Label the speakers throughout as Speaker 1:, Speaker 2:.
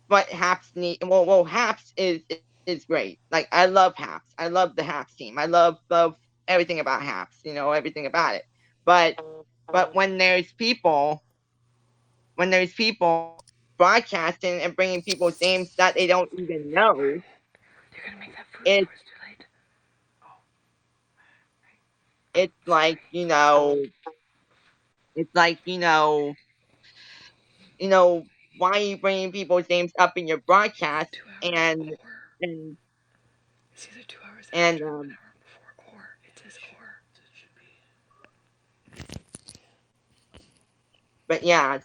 Speaker 1: but Haps need Haps is great. Like I love Haps. I love the Haps team. I love everything about Haps. Everything about it. But when there's people broadcasting and bringing people's names that they don't even know,
Speaker 2: You're gonna make that food
Speaker 1: it's
Speaker 2: noise too late.
Speaker 1: it's like it's like you know why are you bringing people's names up in your broadcast
Speaker 2: 2 hours
Speaker 1: and
Speaker 2: or
Speaker 1: and
Speaker 2: it's either 2 hours
Speaker 1: and
Speaker 2: after, an hour before, or it says or.
Speaker 1: but yeah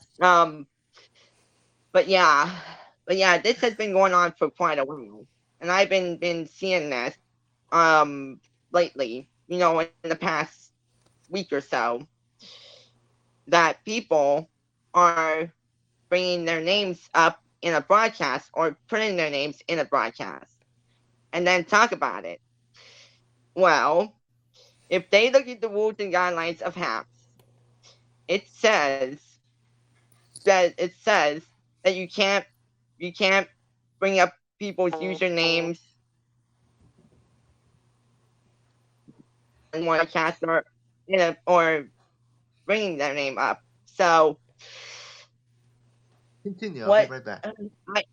Speaker 1: But yeah, this has been going on for quite a while, and I've been seeing this um lately. In the past week or so, that people are bringing their names up in a broadcast or putting their names in a broadcast, and then talk about it. Well, if they look at the rules and guidelines of HAPS, it says it says that you can't bring up people's usernames on one cast or bringing their name up. So
Speaker 3: Continue. I'll be
Speaker 1: what
Speaker 3: right back.
Speaker 1: I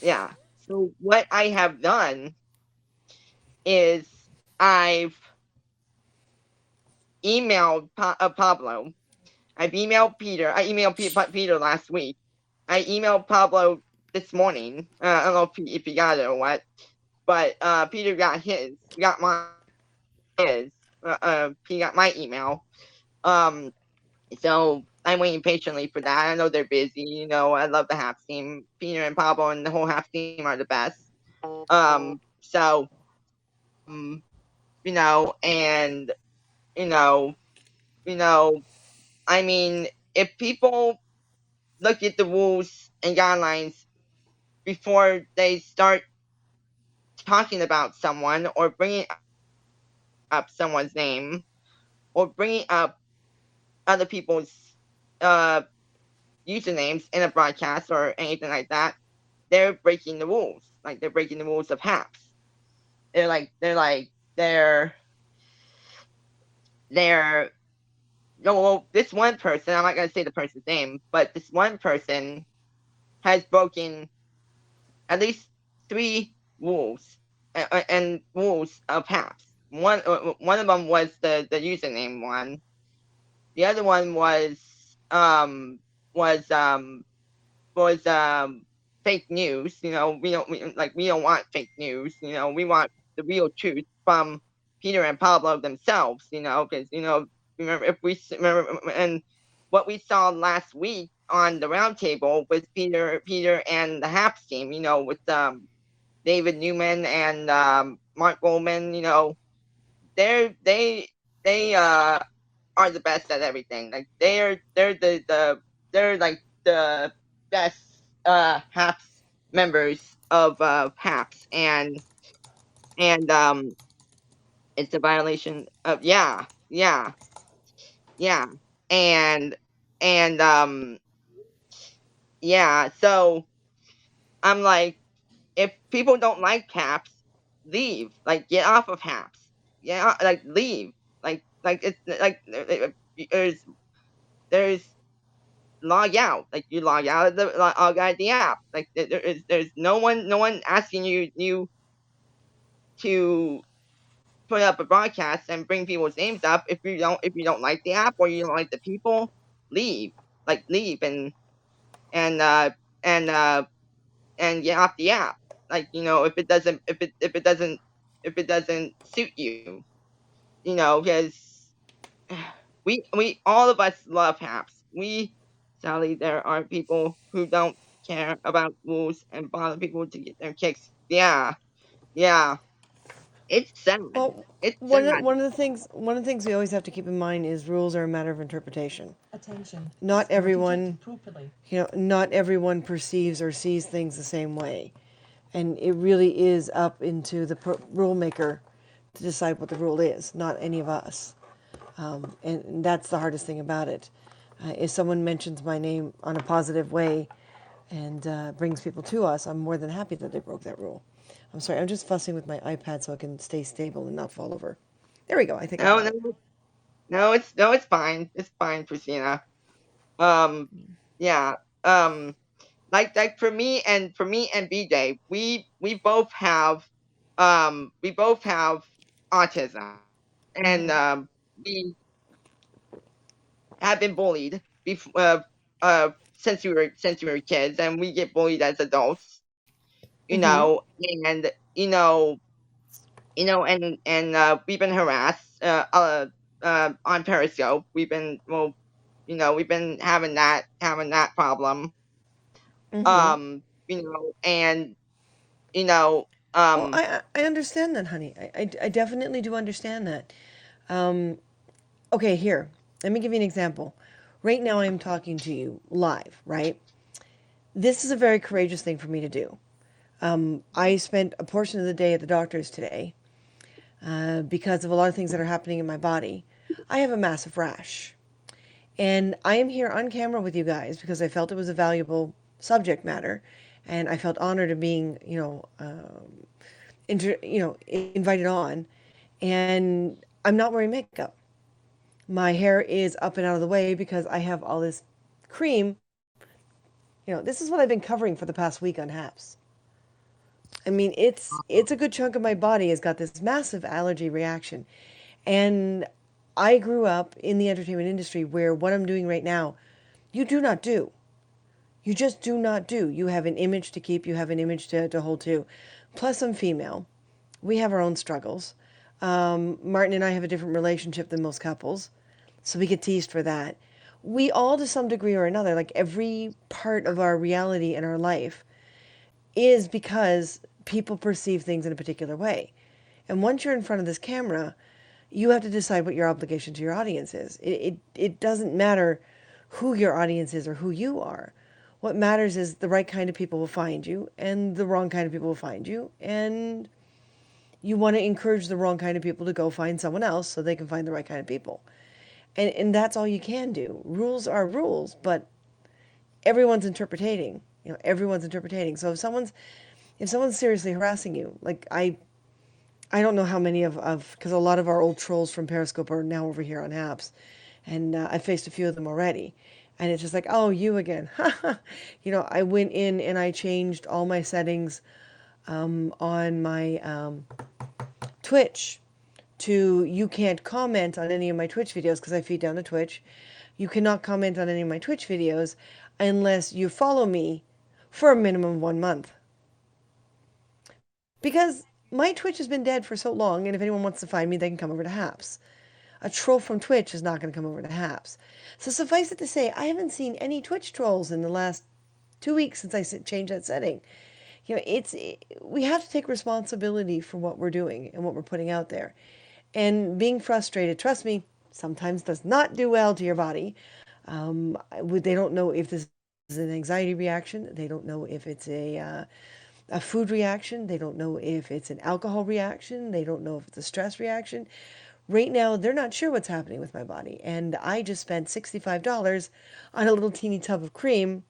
Speaker 1: yeah. So what I have done is I've emailed Pablo. I've emailed Peter. I emailed Peter last week. I emailed Pablo this morning. I don't know if he got it or what, but Peter got his. He got my email. Um, So I'm waiting patiently for that. I know they're busy. I love the half team. Peter and Pablo and the whole half team are the best. So, um, and you know, you know, I mean, if people look at the rules and guidelines before they start talking about someone or bringing up someone's name or bringing up other people's uh usernames in a broadcast or anything like that, they're breaking the rules. Like they're breaking the rules of HAPS. They're they're no well, this one person, I'm not gonna say the person's name, but this one person has broken at least three rules and rules of HAPS. One of them was the username one. The other one um was um was fake news. We don't want fake news. We want the real truth from Peter and Pablo themselves. Because remember if we remember and what we saw last week on the roundtable with Peter and the Haps team. With David Newman and Mark Goldman. They are the best at everything. Like they're like the best HAPS members of HAPS, and it's a violation of yeah, and and yeah. So I'm like, if people don't like HAPS, leave. Like get off of HAPS. Yeah, like leave. Like it's like there's log out. Like you log out of the log out of the app. Like there's no one asking you to put up a broadcast and bring people's names up. If you don't like the app or you don't like the people, leave. Like leave and uh and uh and get off the app. Like if it doesn't suit you. Because we all of us love apps. Sadly there are people who don't care about rules and bother people to get their kicks. Yeah, yeah. It's sad.
Speaker 2: Well,
Speaker 1: It's
Speaker 2: one
Speaker 1: sad.
Speaker 2: of, one of the things one of the things we always have to keep in mind is rules are a matter of interpretation. Not everyone, not everyone perceives or sees things the same way, and it really is up into the rule maker to decide what the rule is, not any of us. And that's the hardest thing about it. If someone mentions my name on a positive way, and brings people to us, I'm more than happy that they broke that rule. I'm sorry, I'm just fussing with my iPad so it can stay stable and not fall over. There we go. I think I
Speaker 1: No,
Speaker 2: got it.
Speaker 1: it's fine. It's fine, Christina. Um, yeah. Um, like for me and BJ, we both have autism, and we have been bullied since we were kids, and we get bullied as adults, you
Speaker 2: Mm-hmm.
Speaker 1: know, and we've been harassed on Periscope. We've been having that problem.
Speaker 2: Mm-hmm.
Speaker 1: And you know,
Speaker 2: Oh,
Speaker 1: um,
Speaker 2: I understand that, honey. I definitely do understand that. Um, okay, here. Let me give you an example. Right now, I'm talking to you live, right? This is a very courageous thing for me to do. I spent a portion of the day at the doctor's today because of a lot of things that are happening in my body. I have a massive rash. And I am here on camera with you guys because I felt it was a valuable subject matter. And I felt honored of being, invited on. And I'm not wearing makeup. My hair is up and out of the way because I have all this cream. This is what I've been covering for the past week on HAPS. I mean, it's a good chunk of my body has got this massive allergy reaction. And I grew up in the entertainment industry where what I'm doing right now, you do not do. You just do not do. You have an image to keep, you have an image to hold to. Plus, I'm female. We have our own struggles. Martin and I have a different relationship than most couples, so we get teased for that. We all, to some degree or another, like every part of our reality in our life, is because people perceive things in a particular way. And once you're in front of this camera, you have to decide what your obligation to your audience is. It doesn't matter who your audience is or who you are. What matters is the right kind of people will find you and the wrong kind of people will find you. And you want to encourage the wrong kind of people to go find someone else so they can find the right kind of people. And that's all you can do. Rules are rules, but everyone's interpreting. Everyone's interpreting. So if someone's seriously harassing you, like I don't know how many because a lot of our old trolls from Periscope are now over here on apps, and I faced a few of them already, and it's just like, oh, you again. I went in and I changed all my settings on my Twitch to you can't comment on any of my Twitch videos because I feed down to Twitch. You cannot comment on any of my Twitch videos unless you follow me for a minimum of 1 month. Because my Twitch has been dead for so long, and if anyone wants to find me, they can come over to HAPS. A troll from Twitch is not going to come over to HAPS. So suffice it to say, I haven't seen any Twitch trolls in the last 2 weeks since I changed that setting. We have to take responsibility for what we're doing and what we're putting out there. And being frustrated, trust me, sometimes does not do well to your body. They don't know if this is an anxiety reaction. They don't know if it's a food reaction. They don't know if it's an alcohol reaction. They don't know if it's a stress reaction. Right now, they're not sure what's happening with my body. And I just spent $65 on a little teeny tub of cream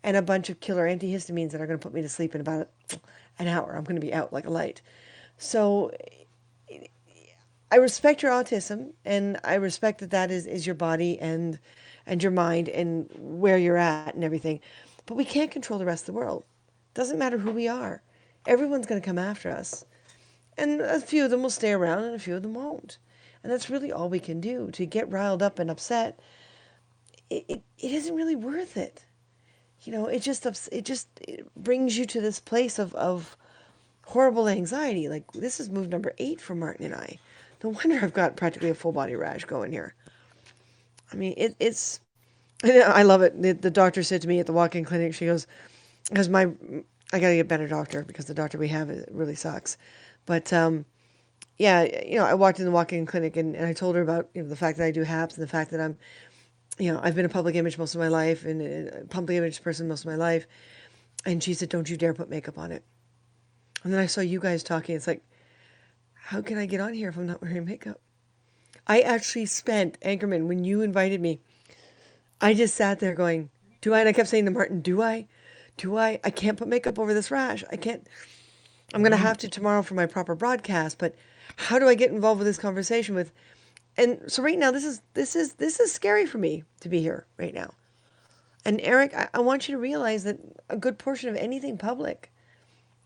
Speaker 2: and a bunch of killer antihistamines that are going to put me to sleep in about an hour. I'm going to be out like a light. So I respect your autism, and I respect that is your body and your mind and where you're at and everything. But we can't control the rest of the world. Doesn't matter who we are. Everyone's going to come after us. And a few of them will stay around and a few of them won't. And that's really all we can do. To get riled up and upset, it isn't really worth it. It brings you to this place of horrible anxiety. Like, this is move number 8 for Martin and I. No wonder I've got practically a full body rash going here. I mean, it's I love it. The doctor said to me at the walk-in clinic, she goes, because I got to get a better doctor because the doctor we have really sucks. But yeah, I walked in the walk-in clinic and I told her about the fact that I do HAPS and the fact that I've been a public image most of my life and a public image person most of my life. And she said, don't you dare put makeup on it. And then I saw you guys talking. It's like, how can I get on here if I'm not wearing makeup? I actually spent, Anchorman, when you invited me, I just sat there going, do I? And I kept saying to Martin, do I? I can't put makeup over this rash. I can't, I'm going to have to tomorrow for my proper broadcast, but how do I get involved with this conversation with, and so right now, this is scary for me to be here right now. And Eric, I want you to realize that a good portion of anything public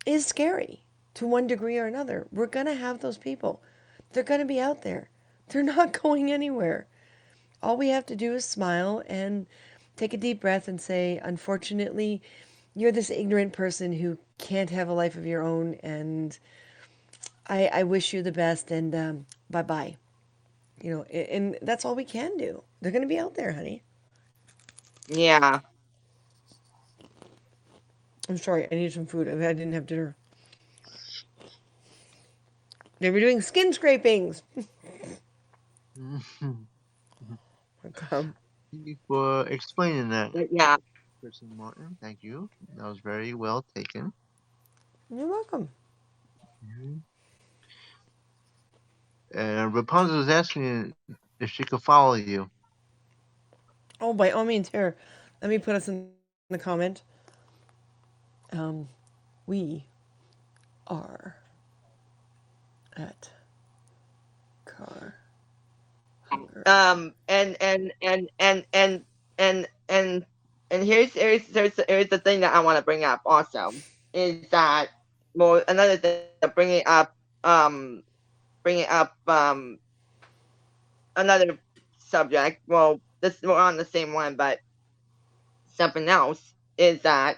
Speaker 2: is scary to one degree or another. We're going to have those people. They're going to be out there. They're not going anywhere. All we have to do is smile and take a deep breath and say, unfortunately, you're this ignorant person who can't have a life of your own, and I wish you the best, and bye bye. And that's all we can do. They're going to be out there, honey.
Speaker 1: Yeah.
Speaker 2: I'm sorry, I need some food. I didn't have dinner. They were doing skin scrapings.
Speaker 3: Thank you for explaining that,
Speaker 1: Yeah.
Speaker 3: Person Martin. Thank you. That was very well taken.
Speaker 2: You're welcome.
Speaker 3: And Rapunzel was asking if she could follow you.
Speaker 2: Oh, by all means, here. Let me put us in the comment. We are at car.
Speaker 1: And here's the thing that I want to bring up also is that, well, another thing, bringing up another subject. Well, we're on the same one, but something else is that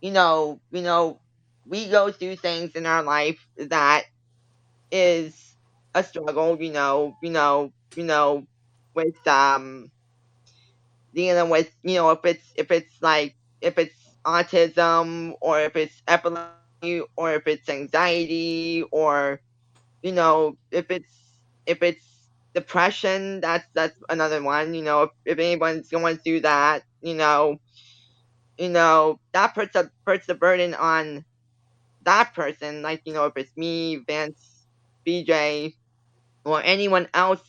Speaker 1: we go through things in our life that is a struggle. With dealing with, if it's autism, or if it's epilepsy, or if it's anxiety, or if it's depression. That's another one. If anyone's going through that, that puts the burden on that person. Like, if it's me, Vince, BJ, or anyone else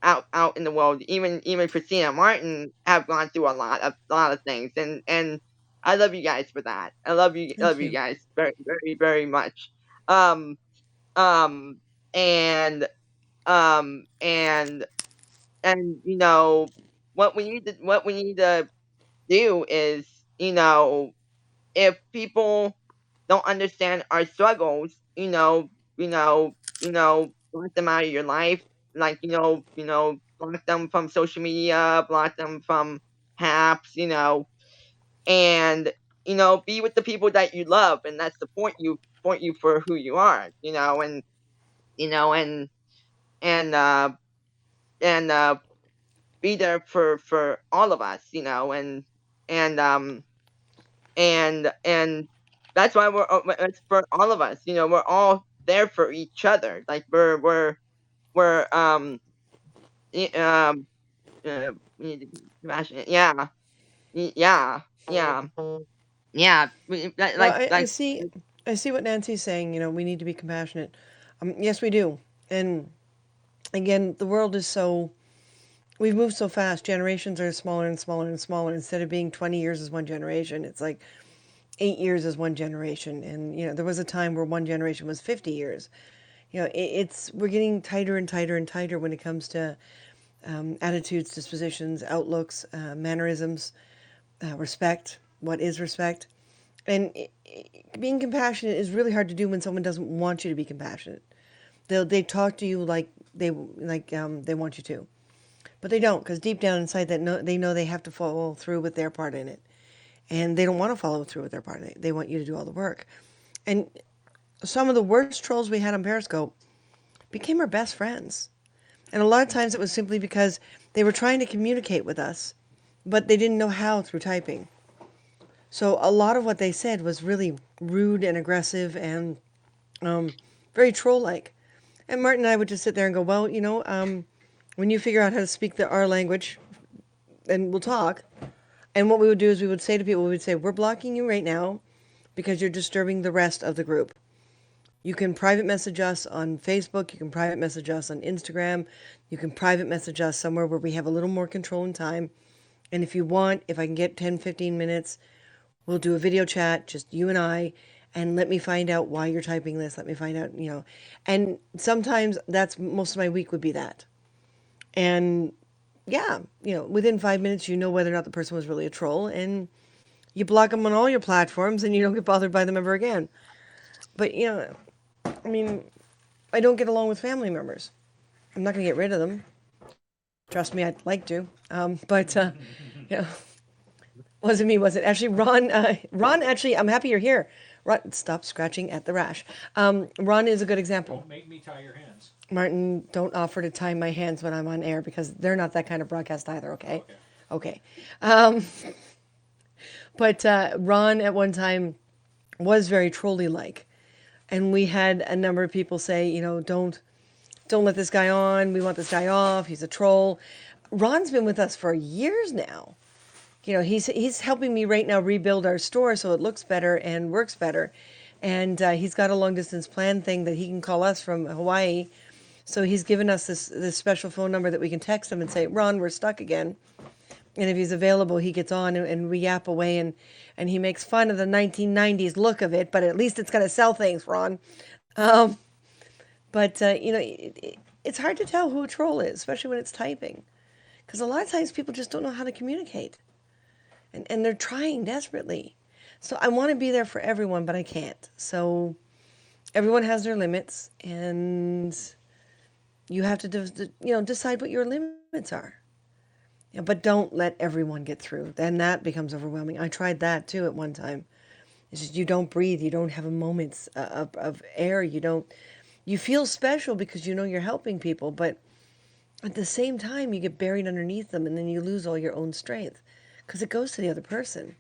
Speaker 1: out in the world, even Christina Martin, have gone through a lot of things, and I love you guys for that. I love you guys very, very, very much. Um um and and what we need to do is, if people don't understand our struggles, block them out of your life. Like, block them from social media, block them from apps, and, be with the people that you love and that support you for who you are, and, and, and, be there for all of us, and, and that's why it's for all of us. We're all there for each other. Like, we're um we need to be compassionate. Yeah. Yeah. Yeah. Yeah.
Speaker 2: Well, I see what Nancy's saying. We need to be compassionate. Yes, we do. And again, the world is we've moved so fast. Generations are smaller and smaller and smaller. Instead of being 20 years as one generation, it's like 8 years as one generation. And, there was a time where one generation was 50 years. We're getting tighter and tighter and tighter when it comes to attitudes, dispositions, outlooks, mannerisms, respect. What is respect? And being compassionate is really hard to do when someone doesn't want you to be compassionate. They talk to you like they want you to, but they don't, because deep down inside they know they have to follow through with their part in it, and they don't want to follow through with their part in it. They want you to do all the work. And some of the worst trolls we had on Periscope became our best friends. And a lot of times it was simply because they were trying to communicate with us, but they didn't know how through typing. So a lot of what they said was really rude and aggressive and very troll-like. And Martin and I would just sit there and go, well, when you figure out how to speak our language, then we'll talk. And what we would do is we would say to people, we would say, we're blocking you right now because you're disturbing the rest of the group. You can private message us on Facebook. You can private message us on Instagram. You can private message us somewhere where we have a little more control and time. And if you want, if I can get 10, 15 minutes, We'll do a video chat, just you and I, and let me find out why you're typing this. Let me find out, and sometimes that's most of my week would be that. And yeah, within 5 minutes, you know whether or not the person was really a troll, and you block them on all your platforms, and you don't get bothered by them ever again. But I mean, I don't get along with family members. I'm not going to get rid of them. Trust me, I'd like to. But wasn't me, was it? Actually, Ron. Ron, actually, I'm happy you're here. Ron, stop scratching at the rash. Ron is a good example.
Speaker 4: Don't make me tie your hands.
Speaker 2: Martin, don't offer to tie my hands when I'm on air because they're not that kind of broadcast either, okay? Okay. But Ron at one time was very trolly like. And we had a number of people say, don't let this guy on. We want this guy off. He's a troll. Ron's been with us for years now. He's helping me right now rebuild our store so it looks better and works better. And he's got a long distance plan thing that he can call us from Hawaii. So he's given us this special phone number that we can text him and say, Ron, we're stuck again. And if he's available, he gets on and we yap away and he makes fun of the 1990s look of it, but at least it's going to sell things, Ron. But it's hard to tell who a troll is, especially when it's typing. Because a lot of times people just don't know how to communicate. And they're trying desperately. So I want to be there for everyone, but I can't. So everyone has their limits, and you have to decide what your limits are. But don't let everyone get through. Then that becomes overwhelming. I tried that too at one time. It's just you don't breathe. You don't have a moment of air. You feel special because you're helping people, but at the same time you get buried underneath them, and then you lose all your own strength because it goes to the other person.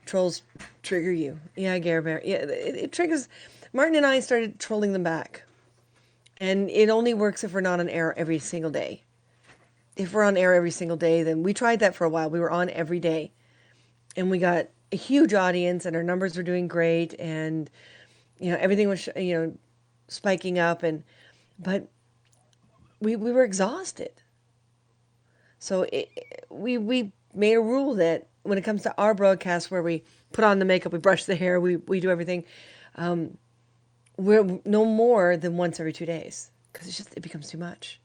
Speaker 2: Trolls trigger you. Yeah, Gare Bear. Yeah, it triggers. Martin and I started trolling them back. And it only works if we're not on air every single day. If we're on air every single day, then we tried that for a while. We were on every day. And we got a huge audience, and our numbers were doing great, and everything was spiking up, but we were exhausted. So we made a rule that when it comes to our broadcast, where we put on the makeup, we brush the hair, we do everything, we're no more than once every 2 days because it becomes too much.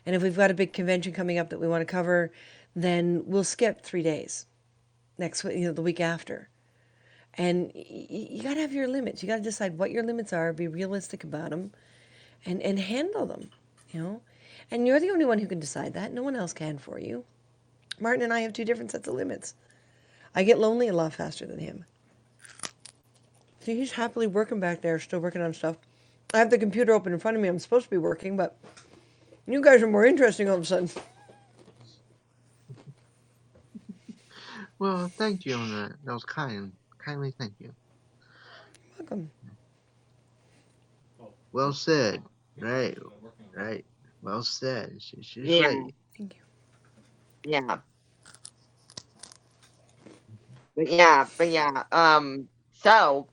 Speaker 2: And if we've got a big convention coming up that we want to cover, then we'll skip 3 days. Next week, the week after. And you got to have your limits. You got to decide what your limits are, be realistic about them, and handle them, And you're the only one who can decide that. No one else can for you. Martin and I have 2 different sets of limits. I get lonely a lot faster than him. See, he's happily working back there, still working on stuff. I have the computer open in front of me. I'm supposed to be working, but you guys are more interesting all of a sudden.
Speaker 3: Well, thank you on that. That was kindly thank you.
Speaker 2: Welcome.
Speaker 3: Well said. Right. Well said. She's
Speaker 1: Yeah.
Speaker 3: right.
Speaker 2: Thank you.
Speaker 1: Yeah. But yeah. So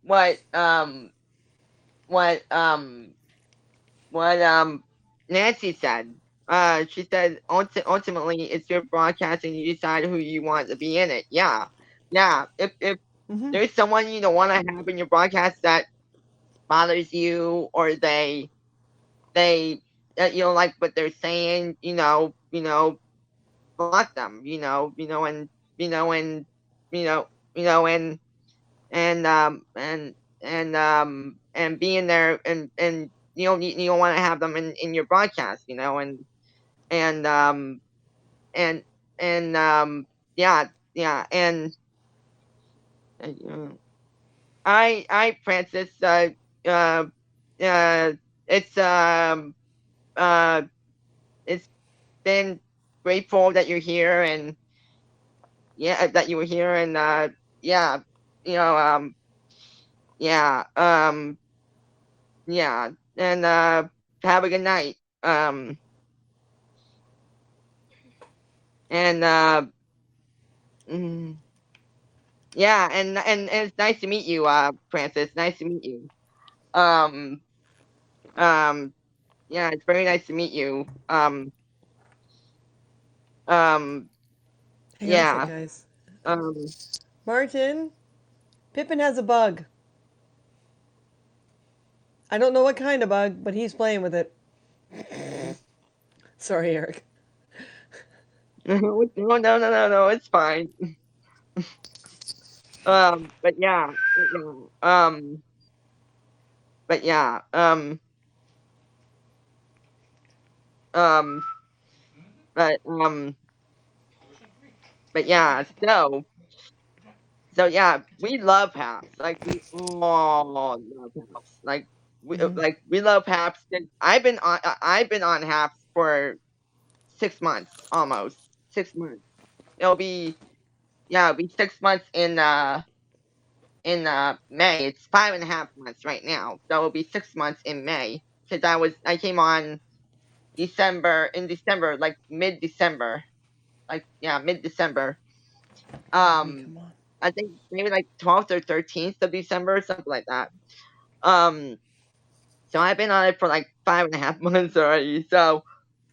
Speaker 1: what Nancy said. She said ultimately it's your broadcast and you decide who you want to be in it. Yeah. If there's someone you don't want to have in your broadcast that bothers you, or they you don't like what they're saying, block them, and be in there, and you don't want to have them in your broadcast, and yeah, and Francis, it's been grateful that you're here, and that you were here, and yeah, and have a good night, and yeah, and it's nice to meet you, Francis. Nice to meet you. Um, yeah, it's very nice to meet you. Um,
Speaker 2: Hang on a sec,
Speaker 1: Yeah.
Speaker 2: guys.
Speaker 1: Um.
Speaker 2: Martin, Pippin has a bug. I don't know what kind of bug, but he's playing with it. Sorry, Eric.
Speaker 1: No, no, no, no, no. It's fine. But yeah. But yeah. Um. But But yeah. So yeah, we love Haps. Like we all love Haps. Like we love Haps. And I've been on Haps for 6 months almost. 6 months. It'll be It'll be 6 months in May. It's 5.5 months right now. So it'll be 6 months in May. Cause I came on December, like mid December. Like yeah, mid December. Um
Speaker 2: Come on.
Speaker 1: I think maybe like 12th or 13th of December, something like that. Um, so I've been on it for like 5.5 months already. So,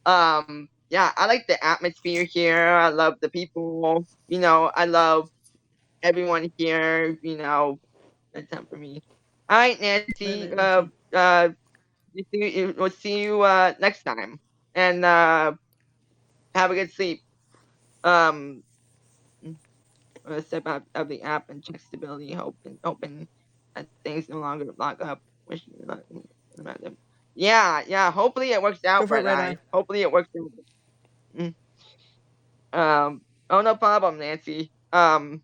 Speaker 1: yeah, I like the atmosphere here. I love the people. I love everyone here. That's time for me. All right, Nancy. We'll see you next time, and have a good sleep. Um, step out of the app and check stability. Open that things no longer lock up. Yeah, yeah. Hopefully it works
Speaker 2: Go
Speaker 1: out,
Speaker 2: for it,
Speaker 1: Red
Speaker 2: Red
Speaker 1: Eye.
Speaker 2: Eye.
Speaker 1: Hopefully it works out. Mm. Oh, no problem, Nancy. Um,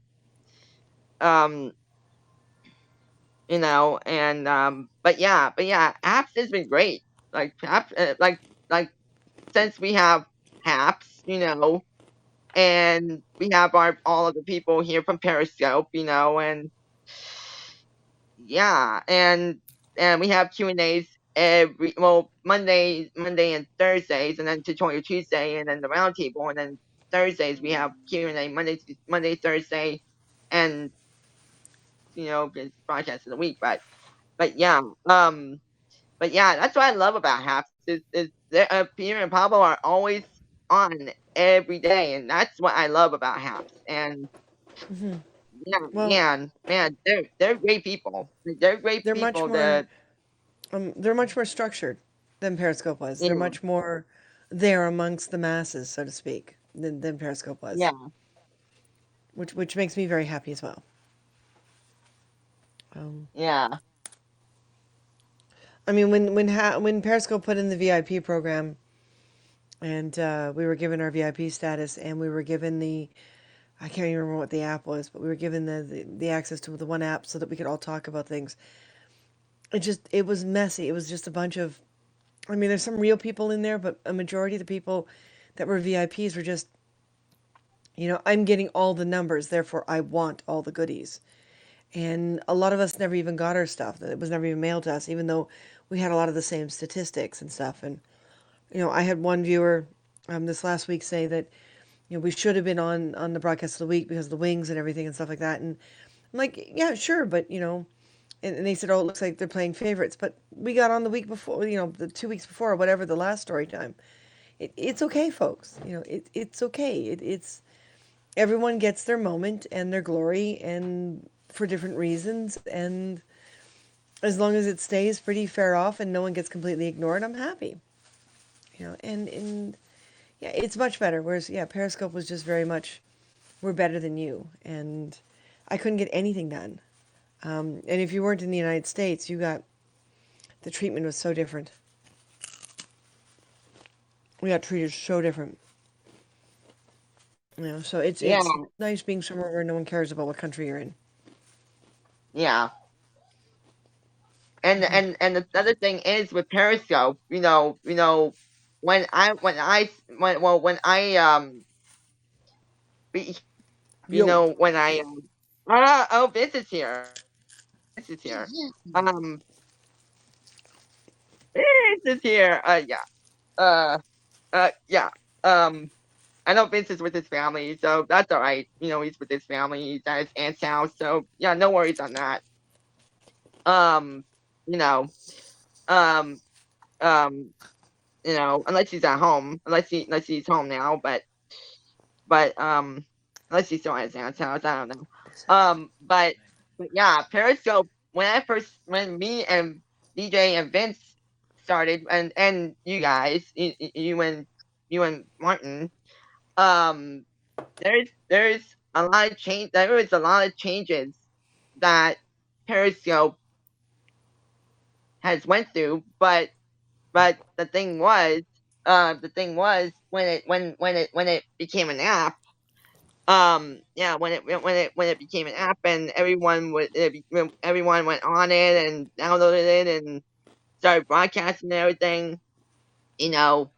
Speaker 1: but yeah, apps has been great. Like apps, like since we have apps, and we have all of the people here from Periscope, and yeah, and we have Q&As Monday and Thursdays, and then tutorial Tuesday, and then the roundtable, and then Thursdays we have Q&A Monday, Thursday, and it's broadcast of the week, but yeah, that's what I love about Haps is Peter and Pablo are always on every day, and that's what I love about Haps, and
Speaker 2: Hmm.
Speaker 1: yeah,
Speaker 2: Well,
Speaker 1: man, they're great people. They're great
Speaker 2: they're much
Speaker 1: people.
Speaker 2: more they're much more structured than Periscope was.
Speaker 1: Yeah,
Speaker 2: They're much more there amongst the masses, so to speak, than Periscope was,
Speaker 1: yeah,
Speaker 2: which makes me very happy as well. Um,
Speaker 1: yeah,
Speaker 2: I mean, when Periscope put in the VIP program, and we were given our VIP status, and we were given I can't even remember what the app was, but we were given the access to the one app so that we could all talk about things. It was messy. It was just a bunch of, I mean, there's some real people in there, but a majority of the people that were VIPs were just, I'm getting all the numbers, therefore I want all the goodies. And a lot of us never even got our stuff. It was never even mailed to us, even though we had a lot of the same statistics and stuff. And, I had one viewer this last week say that, we should have been on the broadcast of the week because of the wings and everything and stuff like that. And I'm like, yeah, sure, but, and they said, oh, it looks like they're playing favorites. But we got on the week before, the 2 weeks before, or whatever, the last story time. It's okay, folks. It's okay. It's everyone gets their moment and their glory, and for different reasons. And as long as it stays pretty fair off and no one gets completely ignored, I'm happy. And yeah, it's much better. Whereas, yeah, Periscope was just very much, we're better than you. And I couldn't get anything done. And if you weren't in the United States, the treatment was so different. We got treated so different. So
Speaker 1: yeah,
Speaker 2: it's nice being somewhere where no one cares about what country you're in.
Speaker 1: yeah. And the other thing is with Periscope, when I be-
Speaker 2: Yo.
Speaker 1: when I oh, this is here. This is here. This is here. Yeah. Uh, yeah. Um, I know Vince is with his family, so that's all right. He's with his family. He's at his aunt's house, so yeah, no worries on that. Um, you know, um, um, unless he's at home, unless he's home now, but unless he still has Hangouts, I don't know. But yeah, Periscope. When me and DJ and Vince started, and you guys, you and Martin, um, there's a lot of change. There was a lot of changes that Periscope has went through, but the thing was when it became an app, yeah, when it became an app and everyone went on it and downloaded it and started broadcasting and everything, you know,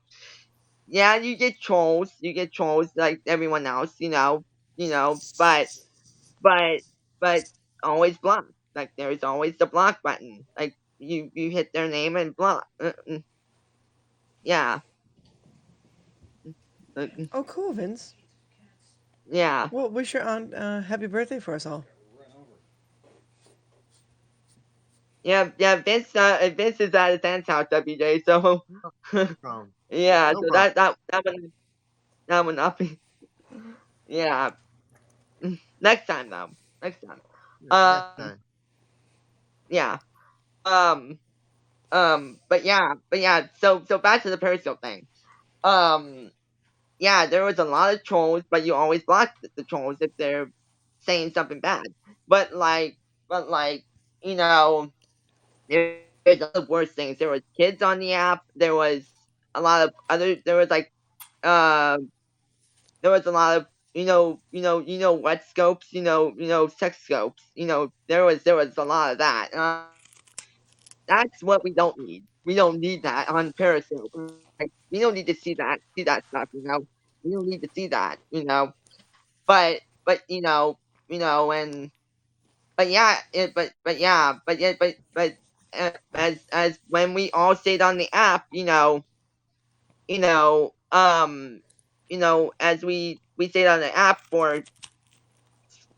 Speaker 1: yeah, you get trolls like everyone else, but but always block. Like there's always the block button. Like you hit their name and block. Yeah. Uh,
Speaker 2: Oh, cool, Vince.
Speaker 1: Yeah.
Speaker 2: Well, wish your aunt happy birthday for us all.
Speaker 1: Yeah, Vince is at his aunt's house every day, so
Speaker 3: From
Speaker 1: yeah,
Speaker 3: no
Speaker 1: so
Speaker 3: problem.
Speaker 1: that would not be, yeah. Next time though, next time.
Speaker 3: Next
Speaker 1: Um,
Speaker 3: time.
Speaker 1: yeah. Um, but yeah. So back to the Periscope thing. Um, yeah, there was a lot of trolls, but you always block the trolls if they're saying something bad. But like, you know, there's other worse things. There was kids on the app. There was a lot of other. Uh, there was a lot of wet scopes. Sex scopes. There was a lot of that. That's what we don't need. We don't need that on Periscope. Like, we don't need to see that stuff. We don't need to see that. But and but yeah, as when we all stayed on the app, you know, as we stayed on the app for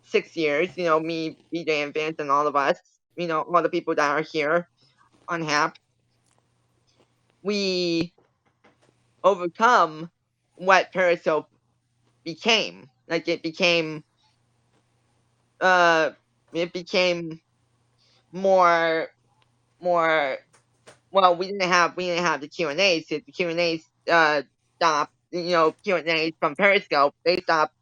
Speaker 1: 6 years, me, BJ, and Vince, and all of us, all the people that are here on app, we overcome what Periscope became. Like uh, it became more more well, we didn't have the Q&As. The Q&As stopped. Q&As from Periscope, they stopped.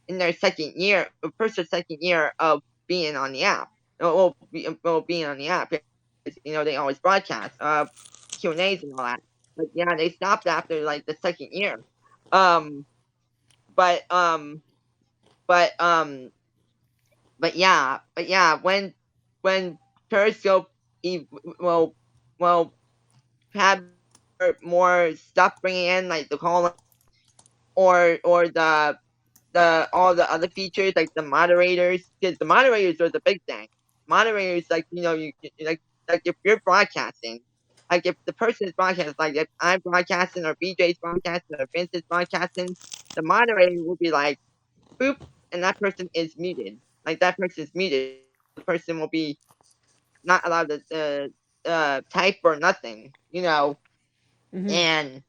Speaker 1: In their second year, first or second year of being on the app. Being on the app, they always broadcast Q&As and all that. But yeah, they stopped after like the second year. Um, but but but yeah, when Periscope, well, well, have more stuff bringing in, like the call, or the all the other features like the moderators, because the moderators are the big thing. Moderators, like like if you're broadcasting, like if the person is broadcasting, like if I'm broadcasting or BJ's broadcasting or Vince is broadcasting, the moderator will be like boop, and that person is muted. Like that person is muted. The person will be not allowed to type or nothing.
Speaker 2: Mm-hmm.
Speaker 1: And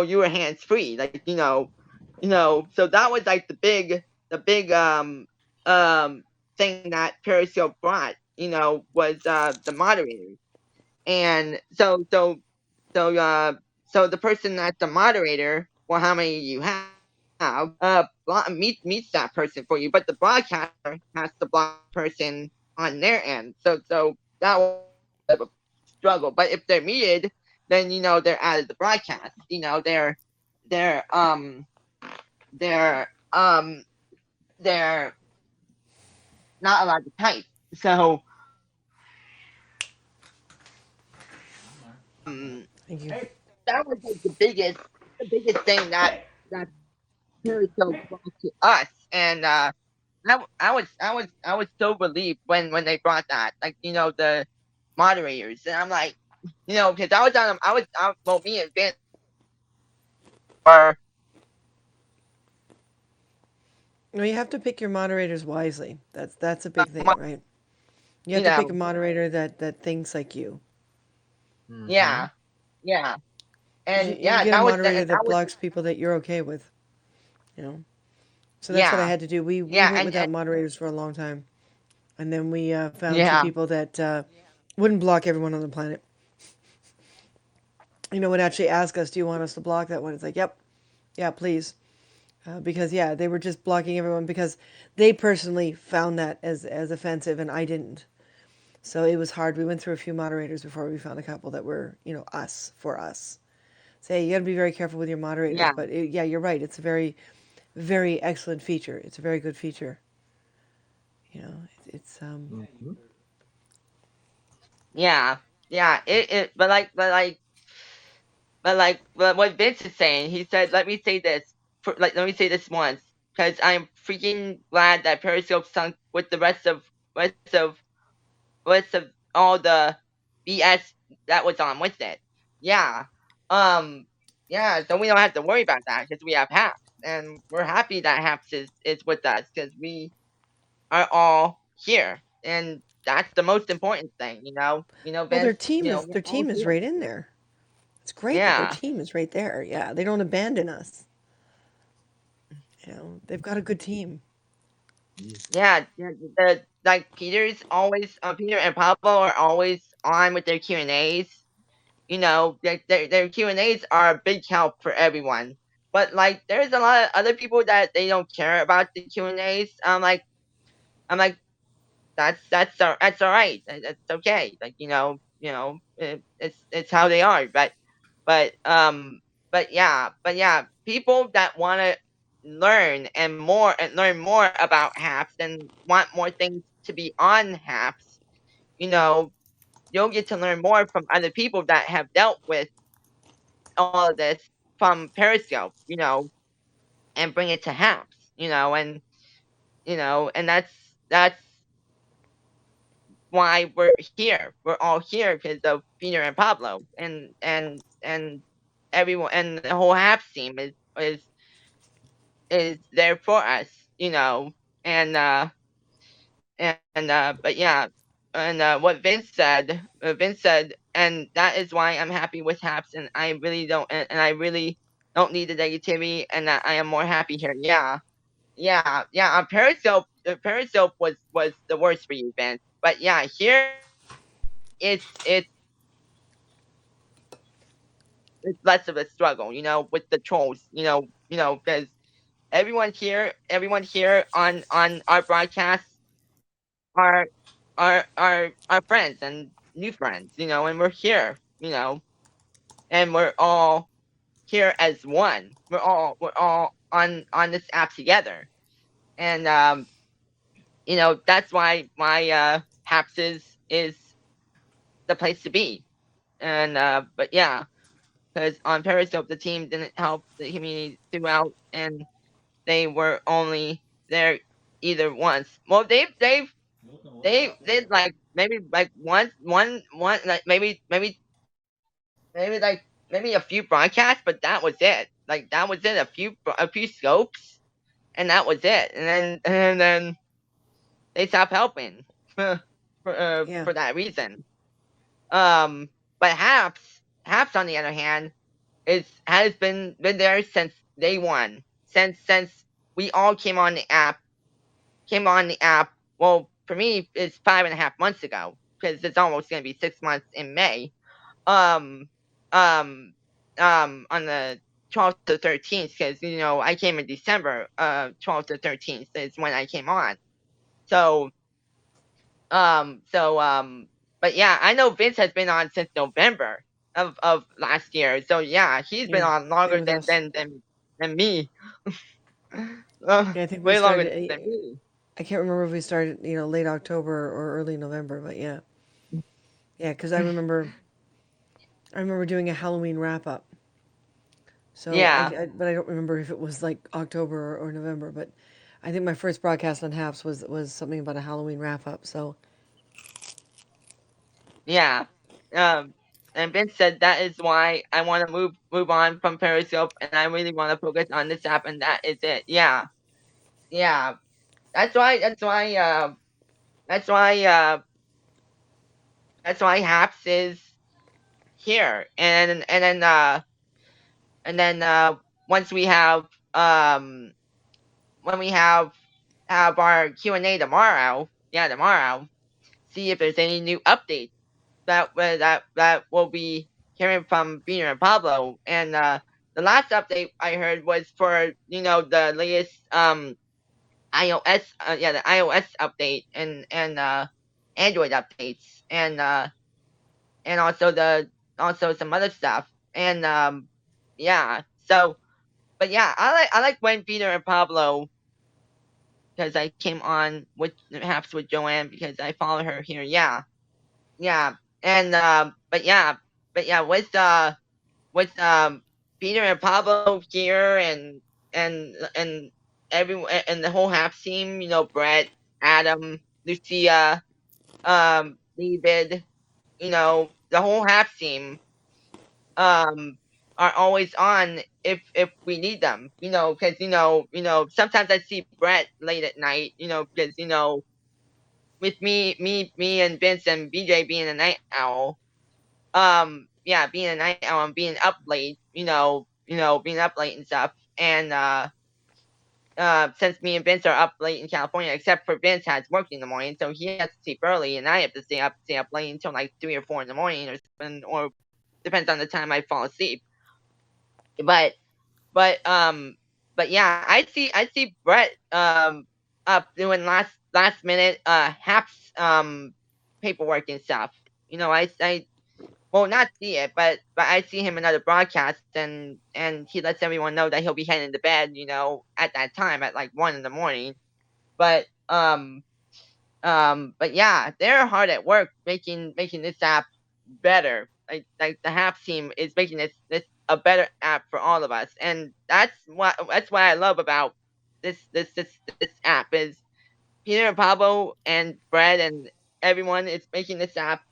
Speaker 1: you were hands free, like so that was like the big thing that Periscope brought, was the moderators. And so the person that's the moderator, well, how many you have, meets that person for you, but the broadcaster has to block the person on their end. So that was a struggle. But if they're muted, then they're out of the broadcast. They're they're um they're not allowed to type. So
Speaker 2: Thank you.
Speaker 1: that was like the biggest thing that Periscope brought to us. And I was so relieved when they brought that, like the moderators. And I'm like, because well, me and Vince are,
Speaker 2: Well, you have to pick your moderators wisely. That's a big thing, right? You have
Speaker 1: you
Speaker 2: to pick a
Speaker 1: know
Speaker 2: moderator that thinks like you.
Speaker 3: Mm-hmm.
Speaker 1: yeah, yeah.
Speaker 2: You,
Speaker 1: And
Speaker 2: you
Speaker 1: yeah,
Speaker 2: get a
Speaker 1: that was the
Speaker 2: moderator
Speaker 1: and that
Speaker 2: that
Speaker 1: was
Speaker 2: blocks people that you're okay with. you know. So that's what I
Speaker 1: Yeah.
Speaker 2: had to do. We
Speaker 1: Yeah.
Speaker 2: went
Speaker 1: And
Speaker 2: without moderators for a long time, and then we found two
Speaker 1: yeah.
Speaker 2: people that wouldn't block everyone on the planet. Would actually ask us, "Do you want us to block that one?" It's like, "Yep, yeah, please," because yeah, they were just blocking everyone because they personally found that as offensive, and I didn't. So it was hard. We went through a few moderators before we found a couple that were, us for us. Say, you got to be very careful with your moderators,
Speaker 1: Yeah.
Speaker 2: but yeah, you're right. It's a very, very excellent feature. It's a very good feature. It's
Speaker 3: Mhm.
Speaker 1: Yeah. Yeah. But what Vince is saying, he said, let me say this, let me say this once, because I'm freaking glad that Periscope sunk with the rest of all the BS that was on with it. Yeah. Um. Yeah. So we don't have to worry about that because we have Haps, and we're happy that Haps is with us because we are all here, and that's the most important thing.
Speaker 2: well,
Speaker 1: Vince. We're
Speaker 2: their
Speaker 1: all
Speaker 2: team is
Speaker 1: here.
Speaker 2: right in there. It's great that their
Speaker 1: Yeah.
Speaker 2: team is right there. Yeah, they don't abandon us. They've got a good team.
Speaker 1: Yeah, like Peter and Pablo are always on with their Q&As. Their Q&As are a big help for everyone. But like, there's a lot of other people that they don't care about the Q&As. I'm like, that's all right. That's okay. Like, it's how they are. But yeah, people that want to learn more about HAPS and want more things to be on HAPS, you know, you'll get to learn more from other people that have dealt with all of this from Periscope, and bring it to HAPS, and that's why we're here. We're all here because of Peter and Pablo, and everyone, and the whole HAPS team is there for us, and but yeah, and what Vince said, and that is why I'm happy with HAPS, and I really don't, and I really don't need the negativity, and that I am more happy here. Yeah, yeah. Periscope was the worst for you, Vince, but yeah, here it's less of a struggle, with the trolls, because everyone here on our broadcast are are friends and new friends, and we're here, and we're all here as one. We're all on this app together, and that's why Haps is the place to be, and but yeah, because on Periscope the team didn't help the community throughout, and they were only there either once. Well, they did like maybe like one like maybe like maybe a few broadcasts, but that was it. Like that was it. A few scopes, and that was it. And then they stopped helping for
Speaker 2: Yeah.
Speaker 1: for that reason. But Haps on the other hand has been there since day one. Since we all came on the app. Well, for me, it's 5.5 months ago because it's almost gonna be 6 months in May. Um, um, on the 12th to 13th, because I came in December. 12th to 13th is when I came on. So, um, so um, but yeah, I know Vince has been on since November of last year. So yeah, he's been
Speaker 2: Yeah.
Speaker 1: on
Speaker 2: Same
Speaker 1: longer
Speaker 2: with
Speaker 1: than
Speaker 2: us.
Speaker 1: than than, than me.
Speaker 2: Yeah, I think we
Speaker 1: Way longer
Speaker 2: started.
Speaker 1: than me.
Speaker 2: I can't remember if we started, late October or early November, but yeah, yeah, because I remember doing a Halloween wrap up. So
Speaker 1: Yeah.
Speaker 2: but I don't remember if it was like October or November. But I think my first broadcast on Haps was something about a Halloween wrap up. So
Speaker 1: Yeah. Um, and Vince said that is why I want to move on from Periscope, and I really want to focus on this app, and that is it. Yeah. Yeah. That's why. That's why. That's why. That's why Haps is here, and then once we have um when we have our Q&A tomorrow, see if there's any new updates that will be hearing from Peter and Pablo. And the last update I heard was for the latest iOS the iOS update and Android updates and also some other stuff and so but yeah, I like when Peter and Pablo, because I came on with perhaps with Joanne because I follow her here. Yeah, and with Peter and Pablo here and everyone and the whole half team. Brett, Adam, Lucia, David. The whole half team are always on if we need them. Because sometimes I see Brett late at night. Because with me and Vince and BJ being a night owl. Being a night owl and being up late. Being up late and stuff. And since me and Vince are up late in California, except for Vince has work in the morning, so he has to sleep early, and I have to stay up late until like 3 or 4 in the morning, or something, or depends on the time I fall asleep. But yeah, I see Brett up doing last minute haps paperwork and stuff. I well, not see it, but I see him in other broadcasts, and he lets everyone know that he'll be heading to bed, at that time at like 1 in the morning. But yeah, they're hard at work making this app better. Like the Half team is making this a better app for all of us, and that's what I love about this app is Peter and Pablo and Brett and everyone is making this app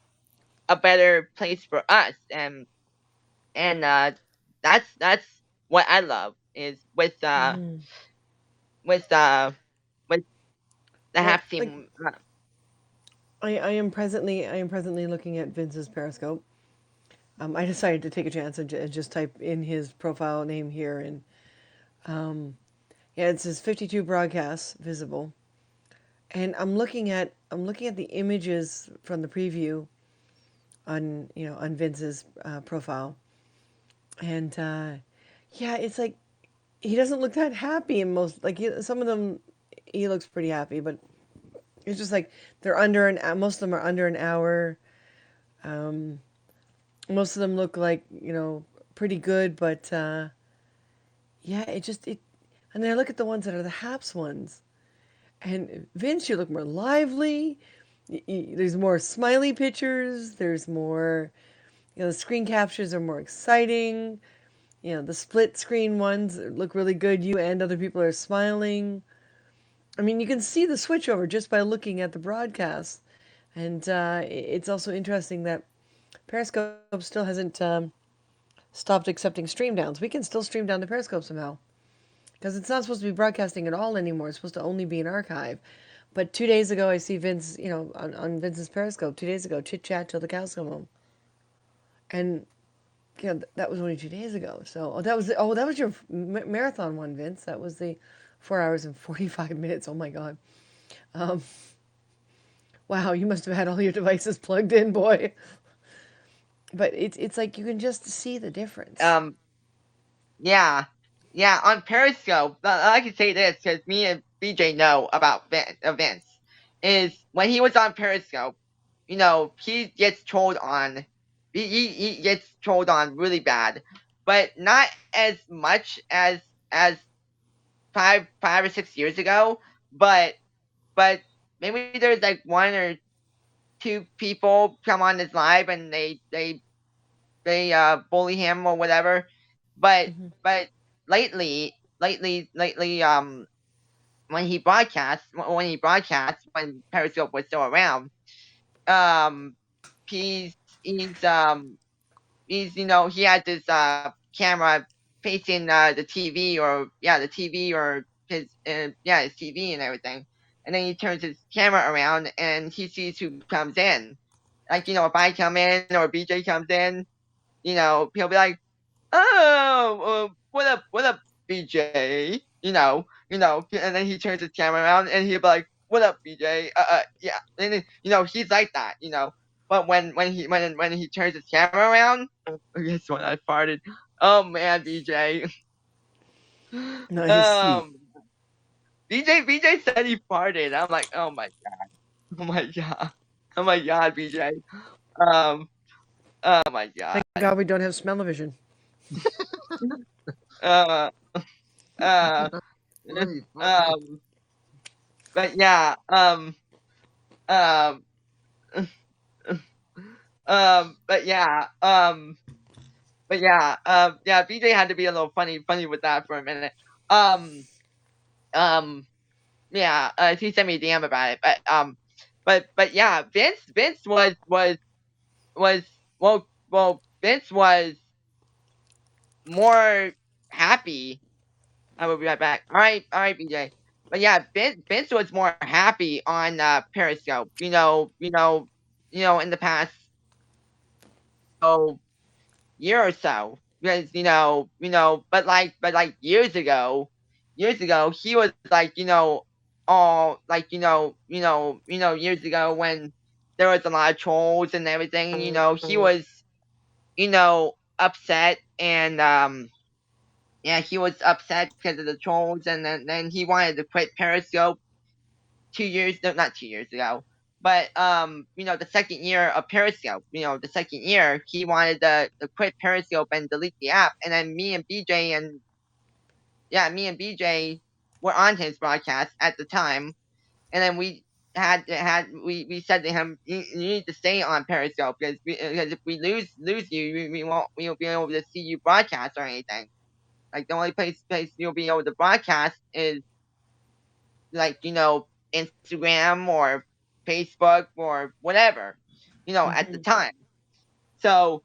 Speaker 1: a better place for us, and that's what I love is with the Half team.
Speaker 2: I am presently looking at Vince's Periscope. I decided to take a chance and just type in his profile name here, and it says 52 broadcasts visible, and I'm looking at the images from the preview on Vince's profile, and it's like he doesn't look that happy in most, like some of them he looks pretty happy, but it's just like they're most of them are under an hour. Most of them look like pretty good, but and then I look at the ones that are the Haps ones, and Vince, you look more lively. There's more smiley pictures. There's more, the screen captures are more exciting. The split screen ones look really good. You and other people are smiling. I mean, you can see the switchover just by looking at the broadcast. And it's also interesting that Periscope still hasn't stopped accepting stream downs. We can still stream down to Periscope somehow. Because it's not supposed to be broadcasting at all anymore. It's supposed to only be an archive. But 2 days ago, I see Vince, on Vince's Periscope, 2 days ago, chit chat till the cows come home. And that was only 2 days ago. So that was your marathon one, Vince. That was the 4 hours and 45 minutes. Oh my God. Wow, you must have had all your devices plugged in, boy. But it's like you can just see the difference.
Speaker 1: Yeah, on Periscope, I can say this because me and BJ know about Vince, is when he was on Periscope, he gets trolled on. He gets trolled on really bad, but not as much as 5 or 6 years ago. But maybe there's like 1 or 2 people come on his live and they bully him or whatever. But lately, when he broadcasts, when Periscope was still around, he had this camera facing the TV or his his TV and everything, and then he turns his camera around and he sees who comes in. Like if I come in or BJ comes in, he'll be like, "Oh, what up, BJ?" and then he turns his camera around and he'll be like, "What up, BJ? Yeah." And then, he's like that, But when he turns his camera around, guess what? I farted. Oh man, BJ.
Speaker 2: Nice.
Speaker 1: BJ said he farted. I'm like, oh my god, oh my god, oh my god, BJ. Um, oh my god.
Speaker 2: Thank God we don't have smell-o-vision.
Speaker 1: Uh, uh,
Speaker 3: Funny, funny.
Speaker 1: um, but yeah, um, but yeah, yeah, BJ had to be a little funny with that for a minute. Um, yeah, he sent me a DM about it, but yeah, Vince was Vince was more happy. I will be right back. All right, BJ. But yeah, Vince was more happy on Periscope. In the past year or so, because but like years ago, he was like all like years ago when there was a lot of trolls and everything. He was upset and yeah, he was upset because of the trolls, and then he wanted to quit Periscope 2 years, no, not 2 years ago, but the second year of Periscope, the second year he wanted to quit Periscope and delete the app, and then me and BJ were on his broadcast at the time, and then we we said to him, you need to stay on Periscope because if we lose you, we won't be able to see you broadcast or anything. Like the only place you'll be able to broadcast is like Instagram or Facebook or whatever, at the time. So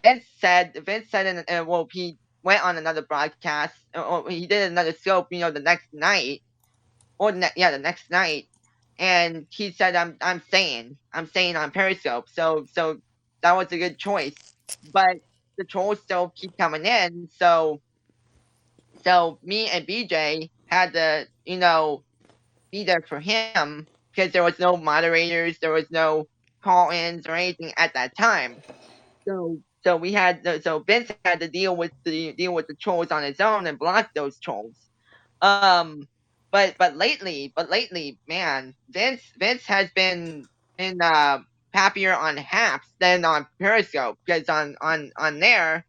Speaker 1: Vince said well, he went on another broadcast, or he did another scope, the next night, or the next night, and he said I'm staying on Periscope. So that was a good choice, but the trolls still keep coming in, so me and BJ had to be there for him because there was no moderators, there was no call-ins or anything at that time. So Vince had to deal with the trolls on his own and block those trolls. But lately, man, Vince has been happier on Haps than on Periscope, because on there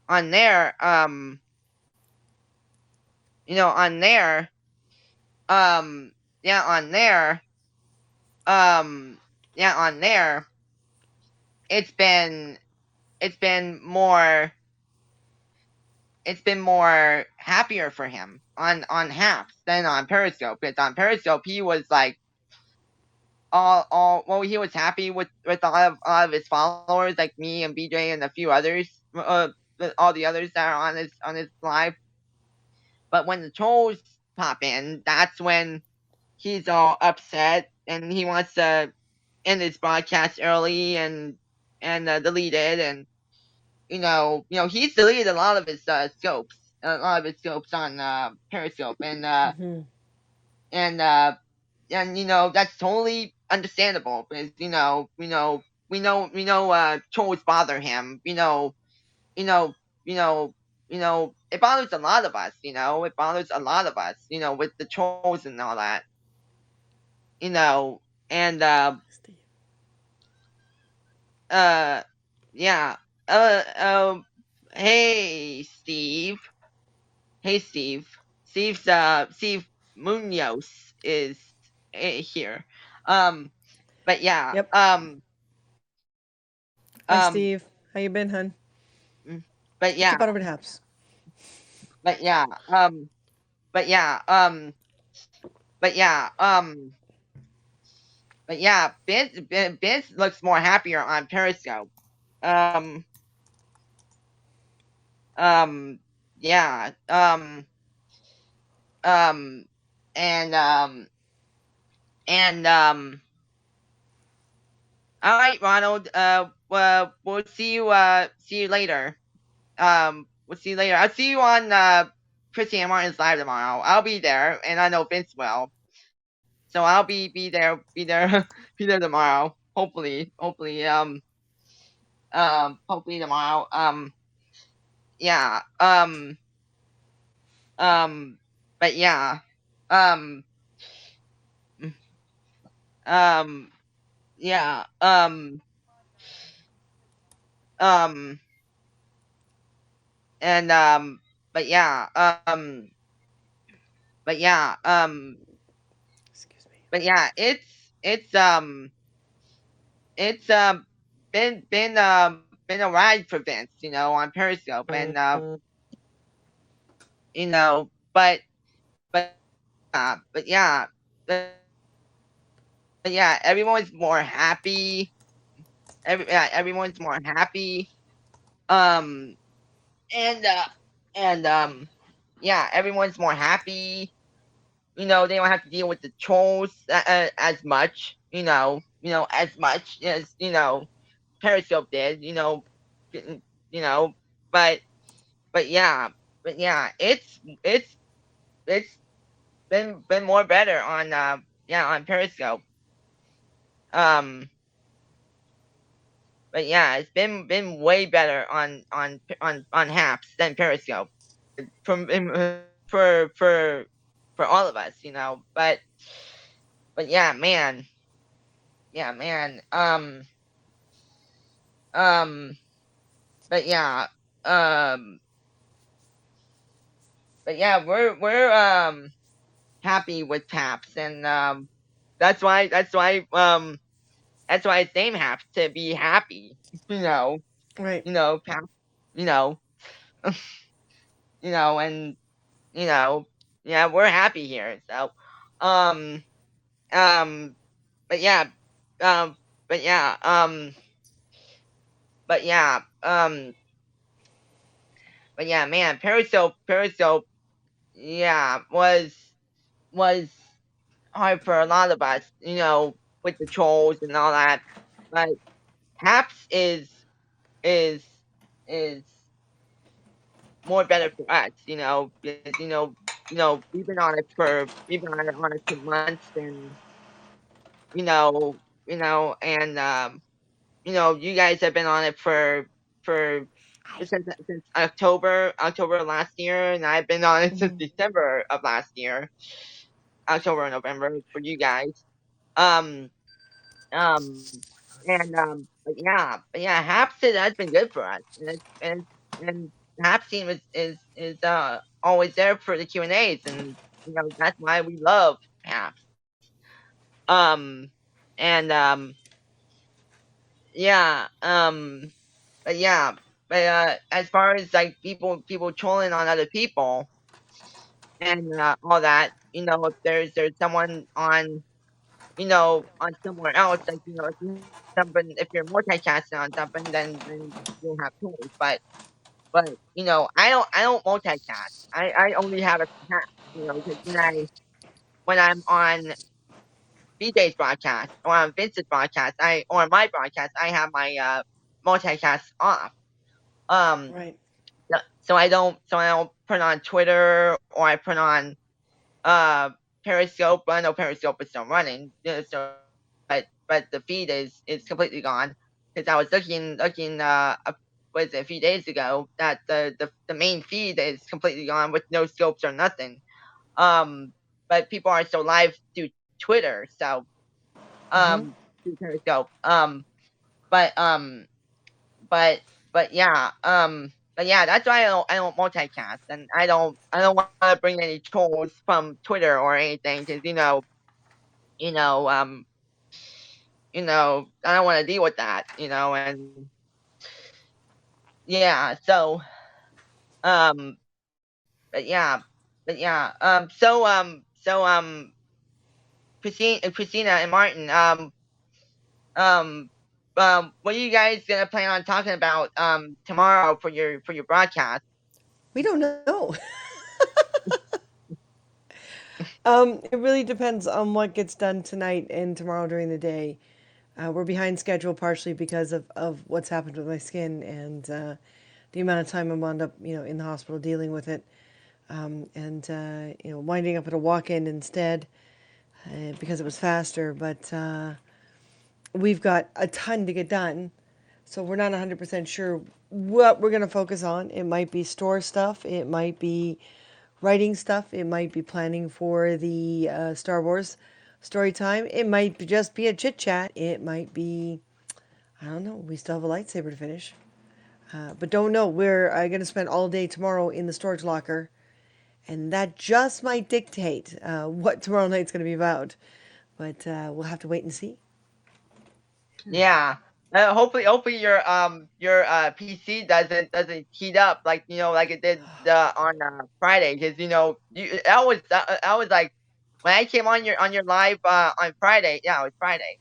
Speaker 1: on there on there yeah on there yeah on there it's been more happier for him on Haps than on Periscope, because on Periscope he was like well, he was happy with a lot of his followers, like me and BJ and a few others, all the others that are on his live. But when the trolls pop in, that's when he's all upset and he wants to end his broadcast early and delete it. And he's deleted a lot of his scopes on Periscope, and that's totally understandable, because trolls bother him. It bothers a lot of us. It bothers a lot of us. With the trolls and all that. And yeah. Hey Steve. Steve Munoz is here. But yeah.
Speaker 2: Yep. Hi, Steve. How you been, hun?
Speaker 1: But yeah.
Speaker 2: Keep out over to Haps.
Speaker 1: But yeah. But yeah. Vince looks more happier on Periscope. Yeah. All right, Ronald. Well, we'll see you later. we'll see you later. I'll see you on Chrissy and Martin's live tomorrow. I'll be there, and I know Vince will. So I'll be there, be there tomorrow. Hopefully, hopefully tomorrow. Yeah. But yeah. Um. Um. Yeah. Um. And But yeah. But yeah.
Speaker 2: Excuse me.
Speaker 1: But yeah. It's been a ride for Vince, on Periscope, and but but yeah, but, but yeah, everyone's more happy. Everyone's more happy. Um, and and yeah, everyone's more happy. They don't have to deal with the trolls as much. As much as Periscope did. Getting- you know, but but yeah, it's been more better on on Periscope. Um, but yeah, it's been way better on Haps than Periscope. From for all of us, but yeah, man. Um, but yeah, um, but yeah, we're happy with Haps, and that's why it's named Haps, to be happy. You know,
Speaker 2: Right.
Speaker 1: Haps. You know, and yeah, we're happy here. So, um, um, but yeah, um, but yeah, but yeah, but yeah, man, Periscope, yeah, was hard for a lot of us, with the trolls and all that. But Haps is is more better for us, because we've been on it for months, and you know, and you guys have been on it for since October of last year, and I've been on it since
Speaker 2: Mhm.
Speaker 1: December of last year, October and November for you guys. Um, um, but yeah, Haps has been good for us, and Haps team is always there for the Q&As, and that's why we love Haps. Um, and yeah, but yeah, but as far as like people trolling on other people and all that, if there's someone on on somewhere else, like if you're multicasting on something, then you'll have trolls. But I don't multitask. I only have a task, because when I'm on BJ's broadcast or on Vince's broadcast, or on my broadcast, I have my multicast off. Um,
Speaker 2: Right.
Speaker 1: so I don't put on Twitter, or I put on uh Periscope. But I know Periscope is still running. But the feed is completely gone, because I was looking was it, a few days ago, that the main feed is completely gone, with no scopes or nothing. But people are still live through Twitter, so
Speaker 2: Mhm.
Speaker 1: through Periscope. But but but yeah, that's why I don't multicast, and I don't want to bring any trolls from Twitter or anything, because you know um I don't want to deal with that, and yeah, so um but yeah Christina and Martin, um what are you guys gonna plan on talking about tomorrow for your broadcast?
Speaker 2: We don't know. It really depends on what gets done tonight and tomorrow during the day. We're behind schedule partially because of what's happened with my skin, and the amount of time I wound up, in the hospital dealing with it, and winding up at a walk-in instead because it was faster. But we've got a ton to get done, so we're not 100% sure what we're going to focus on. It might be store stuff, it might be writing stuff, it might be planning for the Star Wars story time, it might just be a chit chat, it might be, I don't know, we still have a lightsaber to finish. But don't know. We're going to spend all day tomorrow in the storage locker, and that just might dictate what tomorrow night's going to be about. But we'll have to wait and see.
Speaker 1: Yeah. Hopefully your PC doesn't heat up like like it did on Friday, because that was like when I came on your live on Friday. Yeah, it was Friday.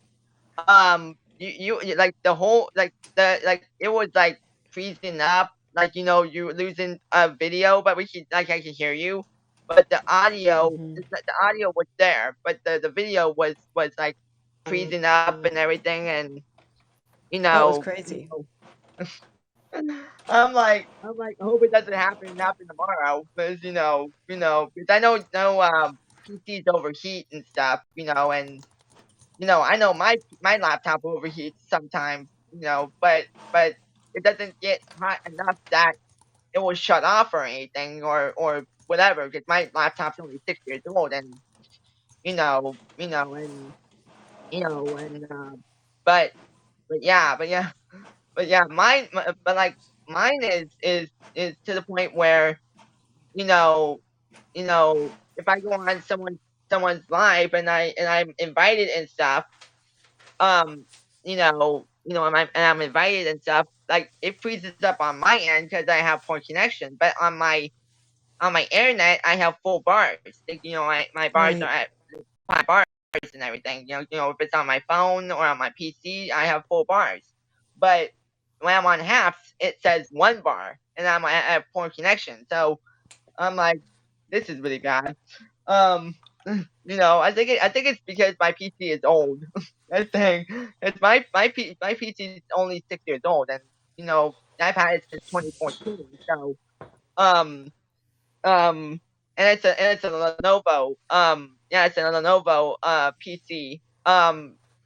Speaker 1: You like the whole it was like freezing up, like you losing a video, but I can hear you, but the audio was there, but the video was like freezing up and everything, and you
Speaker 2: Oh, it was
Speaker 1: know,
Speaker 2: crazy.
Speaker 1: I hope it doesn't happen tomorrow, because because I know PCs overheat and stuff, and I know my laptop overheats sometimes, but it doesn't get hot enough that it will shut off or anything, or whatever, because my laptop's only 6 years old, and and but mine is to the point where you know if I go on someone's live, and I'm invited and stuff, um, and I'm invited and stuff, like it freezes up on my end because I have poor connection, but on my internet I have full bars. Like, my bars are
Speaker 2: Right.
Speaker 1: at 5 bars and everything. If it's on my phone or on my PC, I have full bars. But when I'm on halves, it says 1 bar, and I have poor connection. So I'm like, this is really bad. I think it's because my PC is old. That's the thing. It's my PC is only 6 years old, and I've had it since 2014. So um and it's a Lenovo. Yeah, it's a Lenovo PC.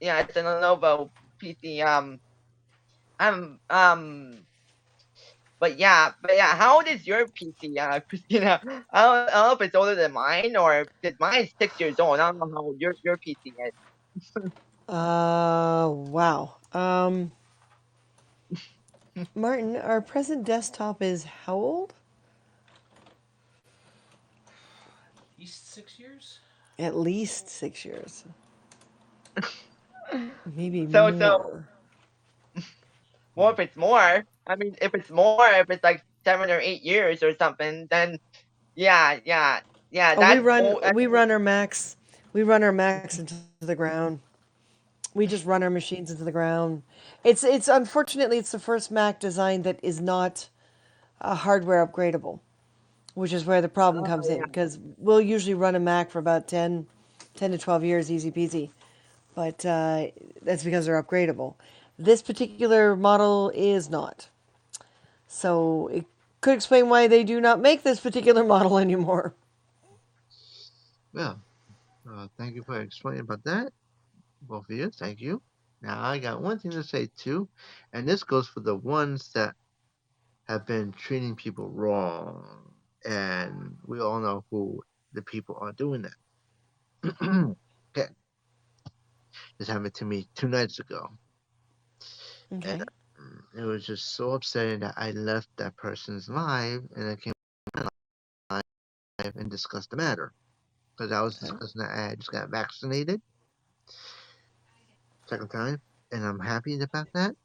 Speaker 1: Yeah, it's a Lenovo PC. Um um but yeah, how old is your PC, Christina? I don't know if it's older than mine, or because mine's 6 years old. I don't know how old your PC is.
Speaker 2: Wow. Martin, our present desktop is how old?
Speaker 4: He's 6 years.
Speaker 2: At least 6 years. Maybe
Speaker 1: So
Speaker 2: more.
Speaker 1: well, if it's more, I mean, if it's like 7 or 8 years or something, then yeah,
Speaker 2: Oh, we
Speaker 1: that's
Speaker 2: run
Speaker 1: old. That's
Speaker 2: we
Speaker 1: old.
Speaker 2: run our Macs. We run our Macs into the ground. We just run our machines into the ground. It's unfortunately it's the first Mac design that is not hardware upgradable, which is where the problem
Speaker 1: Oh
Speaker 2: comes in,
Speaker 1: yeah.
Speaker 2: because we'll usually run a Mac for about 10 to 12 years, easy peasy. But that's because they're upgradable. This particular model is not. So it could explain why they do not make this particular model anymore.
Speaker 3: Well, thank you for explaining about that. Both of you, thank you. Now I got one thing to say too, and this goes for the ones that have been treating people wrong, and we all know who the people are doing that. Okay, this happened to me 2 nights ago, and
Speaker 2: Okay.
Speaker 3: it was just so upsetting that I left that person's live and I came live and discussed the matter, because I was
Speaker 2: Okay.
Speaker 3: discussing that I just got vaccinated second time, and I'm happy about that.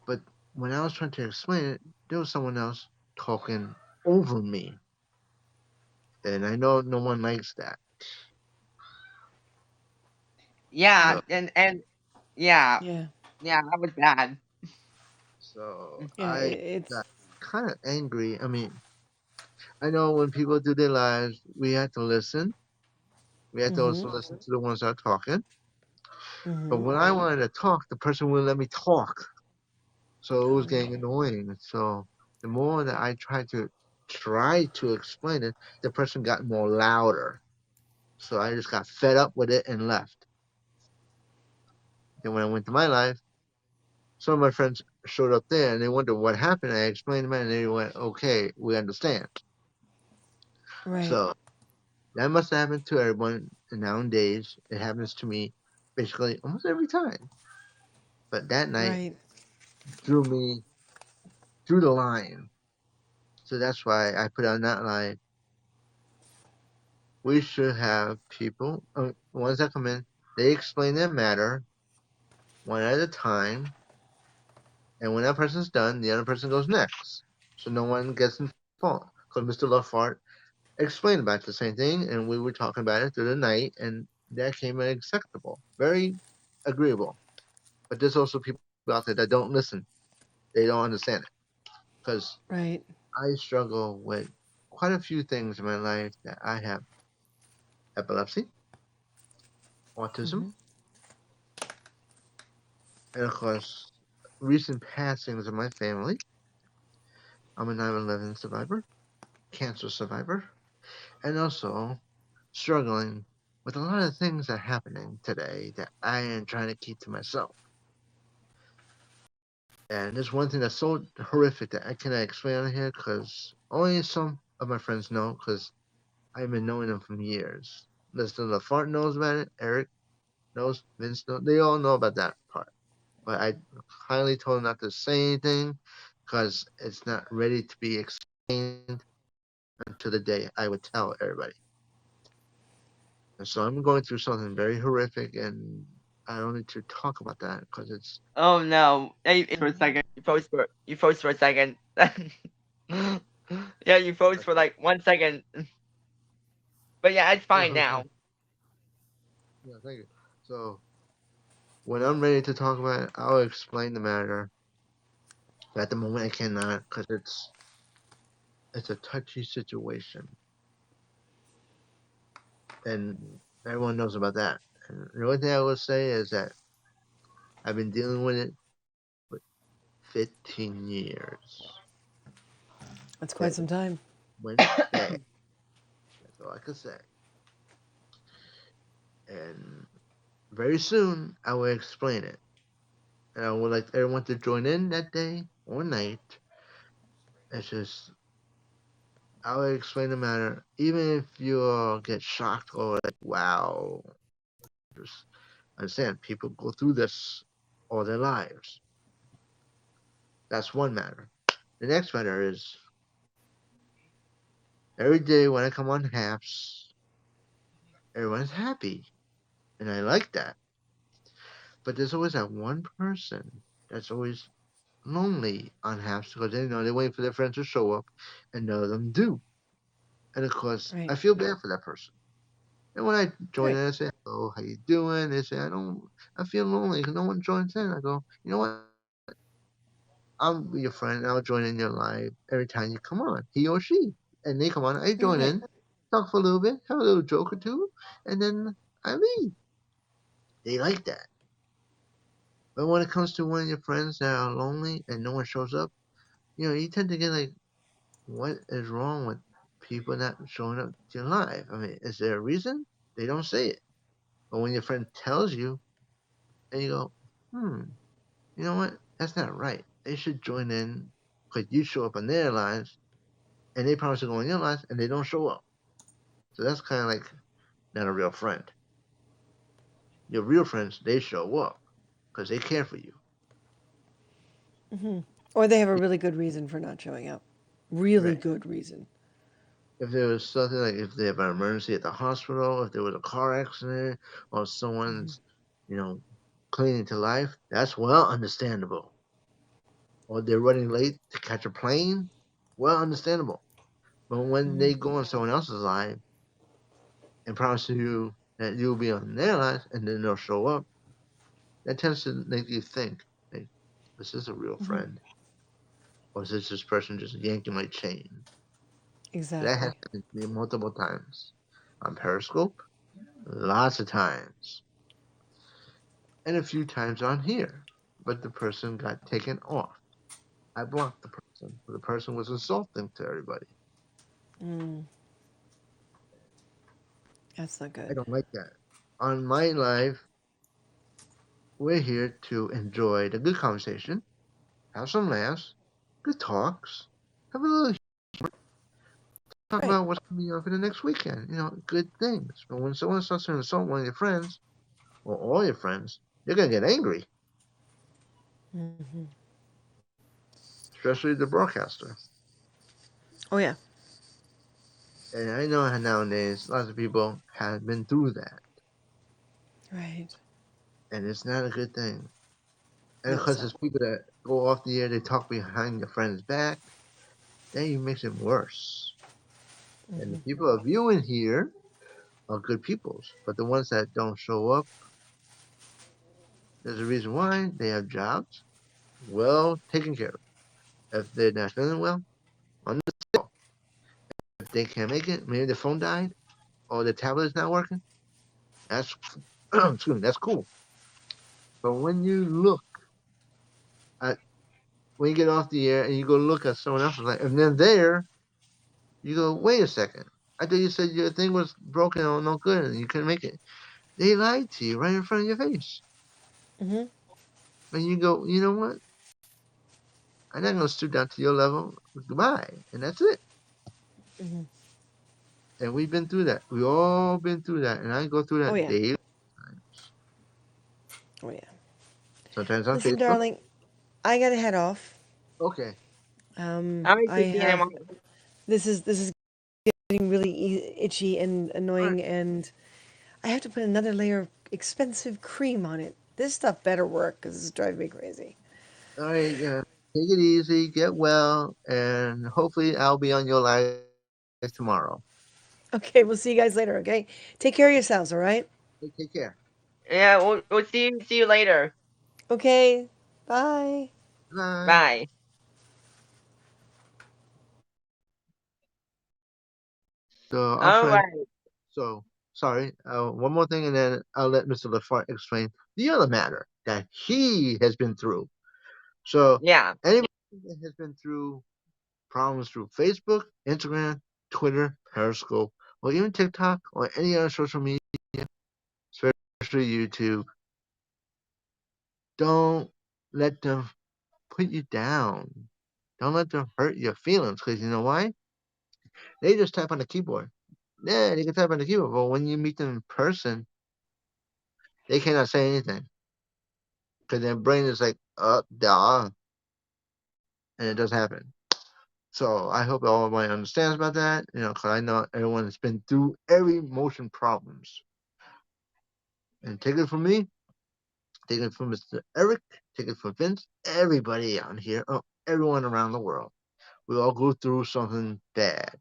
Speaker 3: But when I was trying to explain it, there was someone else talking over me, and I know no one likes that.
Speaker 1: Yeah,
Speaker 3: So,
Speaker 1: and yeah,
Speaker 2: Yeah.
Speaker 1: that was bad.
Speaker 3: so
Speaker 2: Yeah.
Speaker 3: I
Speaker 2: It's.
Speaker 3: got kind of angry. I mean, I know when people do their lives, we have to listen. We have to
Speaker 2: Mm-hmm.
Speaker 3: also listen to the ones that are talking. But
Speaker 2: Mm-hmm.
Speaker 3: when I wanted to talk, the person wouldn't let me talk. So it was getting annoying. So the more that I tried to explain it, the person got more louder. So I just got fed up with it and left. Then when I went to my life, some of my friends showed up there and they wondered what happened. I explained to them and they went, "Okay, we understand."
Speaker 2: Right.
Speaker 3: So that must have happened to everyone. And nowadays, it happens to me basically almost every time. But that night
Speaker 2: Right.
Speaker 3: drew me through the line. So that's why I put on that line. We should have people, ones that come in, they explain their matter one at a time. And when that person's done, the other person goes next. So no one gets in fault. Because Mr. Lafart explained about the same thing, and we were talking about it through the night, and that came acceptable. Very agreeable. But there's also people out there that don't listen. They don't understand it. Because
Speaker 2: Right.
Speaker 3: I struggle with quite a few things in my life that I have epilepsy, autism,
Speaker 2: Hmm.
Speaker 3: and of course, recent passings of my family. I'm a 9/11 survivor, cancer survivor, and also struggling with a lot of things that are happening today that I am trying to keep to myself. And there's one thing that's so horrific that I cannot explain on here because only some of my friends know because I've been knowing them for years. Mr. LaFart knows about it, Eric knows, Vince knows, they all know about that part. But I kindly told them not to say anything because it's not ready to be explained until the day I would tell everybody. And so I'm going through something very horrific, and I don't need to talk about that because it's
Speaker 1: Oh no! Hey, for a second, you froze for a second. Yeah, you froze for like 1 second. But yeah, it's fine now.
Speaker 3: yeah, thank you. So when I'm ready to talk about it, I'll explain the matter. But at the moment, I cannot because it's a touchy situation, and everyone knows about that. And the only thing I will say is that I've been dealing with it for 15 years.
Speaker 2: That's quite
Speaker 3: That
Speaker 2: some time.
Speaker 3: went bad. That's all I can say. And very soon, I will explain it. And I would like everyone to join in that day or night. It's just I will explain the matter, even if you get shocked or like, wow, just understand people go through this all their lives. That's one matter. The next matter is every day when I come on halves, everyone's happy, and I like that. But there's always that one person that's always lonely on halves because they know they wait for their friends to show up, and none of them do. And of course,
Speaker 2: Right.
Speaker 3: I feel bad for that person. And when I join
Speaker 2: Right.
Speaker 3: in, I say, "Hello, how you doing?" They say, I feel lonely because no one joins in." I go, "You know what? I'll be your friend. And I'll join in your life every time you come on, he or she." And they come on, I join
Speaker 2: Right.
Speaker 3: in, talk for a little bit, have a little joke or two, and then I leave. They like that. But when it comes to one of your friends that are lonely and no one shows up, you tend to get like, what is wrong with people not showing up to your life? I mean, is there a reason? They don't say it. But when your friend tells you, and you go, you know what? That's not right. They should join in because you show up in their lives, and they promise to go in your lives, and they don't show up. So that's kind of like not a real friend. Your real friends, they show up because they care for you.
Speaker 2: Hmm. Or they have a really good reason for not showing up. Really
Speaker 3: Right.
Speaker 2: good reason.
Speaker 3: If there was something like if they have an emergency at the hospital, if there was a car accident, or
Speaker 2: Hmm.
Speaker 3: someone's, you know, clinging to life, that's well understandable. Or they're running late to catch a plane, well understandable. But when
Speaker 2: Hmm.
Speaker 3: they go on someone else's life and promise you that you'll be on their lives and then they'll show up, that tends to make you think, hey, is this a real
Speaker 2: Hmm.
Speaker 3: friend? Or is this person just yanking my chain? That has
Speaker 2: Exactly.
Speaker 3: happened to me multiple times on Periscope, lots of times, and a few times on here. But the person got taken off. I blocked the person. The person was insulting to everybody.
Speaker 2: That's not
Speaker 3: I
Speaker 2: good.
Speaker 3: don't like that. On my life, we're here to enjoy the good conversation, have some laughs, good talks, have a little talk
Speaker 2: Right.
Speaker 3: about what's coming up for the next weekend. Good things. But when someone starts to insult one of your friends or all your friends, you're gonna get angry, especially the broadcaster.
Speaker 2: Oh yeah.
Speaker 3: And I know how nowadays lots of people have been through that,
Speaker 2: Right.
Speaker 3: and it's not a good thing. And
Speaker 2: No, it's
Speaker 3: because
Speaker 2: not.
Speaker 3: there's people that go off the air, they talk behind your friend's back, that even makes it worse. And the people of you in here are good peoples, but the ones that don't show up, there's a reason why. They have jobs, well taken care of. If they're not feeling well, understandable. If they can't make it, maybe the phone died or the tablet's not working. That's excuse me, that's cool. But when you look at when you get off the air and you go look at someone else's life, and they're there, you go, wait a second. I thought you said your thing was broken or no good and you couldn't make it. They lied to you right in front of your face.
Speaker 2: Mm-hmm.
Speaker 3: And you go, you know what? I'm not gonna stoop down to your level. Goodbye. And that's it.
Speaker 2: Mm-hmm.
Speaker 3: And we've been through that. We all been through that. And I go through
Speaker 2: Oh
Speaker 3: that
Speaker 2: yeah.
Speaker 3: daily.
Speaker 2: Oh yeah.
Speaker 3: Sometimes on
Speaker 2: Listen,
Speaker 3: Facebook.
Speaker 2: darling, I gotta head off.
Speaker 3: Okay.
Speaker 1: I'm
Speaker 2: I
Speaker 1: interested in
Speaker 2: have
Speaker 1: what.
Speaker 2: this is getting really itchy and
Speaker 3: All right.
Speaker 2: annoying, and I have to put another layer of expensive cream on it. This stuff better work because it's driving me crazy.
Speaker 3: All right. Take it easy. Get well. And hopefully I'll be on your live tomorrow.
Speaker 2: Okay, we'll see you guys later. Okay, take care of yourselves. All right.
Speaker 3: Take care.
Speaker 1: Yeah, we'll see you later.
Speaker 2: Okay. Bye.
Speaker 3: Bye.
Speaker 1: Bye.
Speaker 3: So our
Speaker 1: All
Speaker 3: friend.
Speaker 1: right.
Speaker 3: So sorry. One more thing, and then I'll let Mr. Lafart explain the other matter that he has been through. So
Speaker 1: Yeah.
Speaker 3: anybody that has been through problems through Facebook, Instagram, Twitter, Periscope, or even TikTok or any other social media, especially YouTube, don't let them put you down. Don't let them hurt your feelings, because you know why? They just type on the keyboard. Yeah, they can type on the keyboard, but when you meet them in person, they cannot say anything because their brain is like, duh, and it does happen. So I hope everybody understands about that, because I know everyone has been through every motion problems. And take it from me, take it from Mr. Eric, take it from Vince, everybody out here, everyone around the world. We all go through something bad,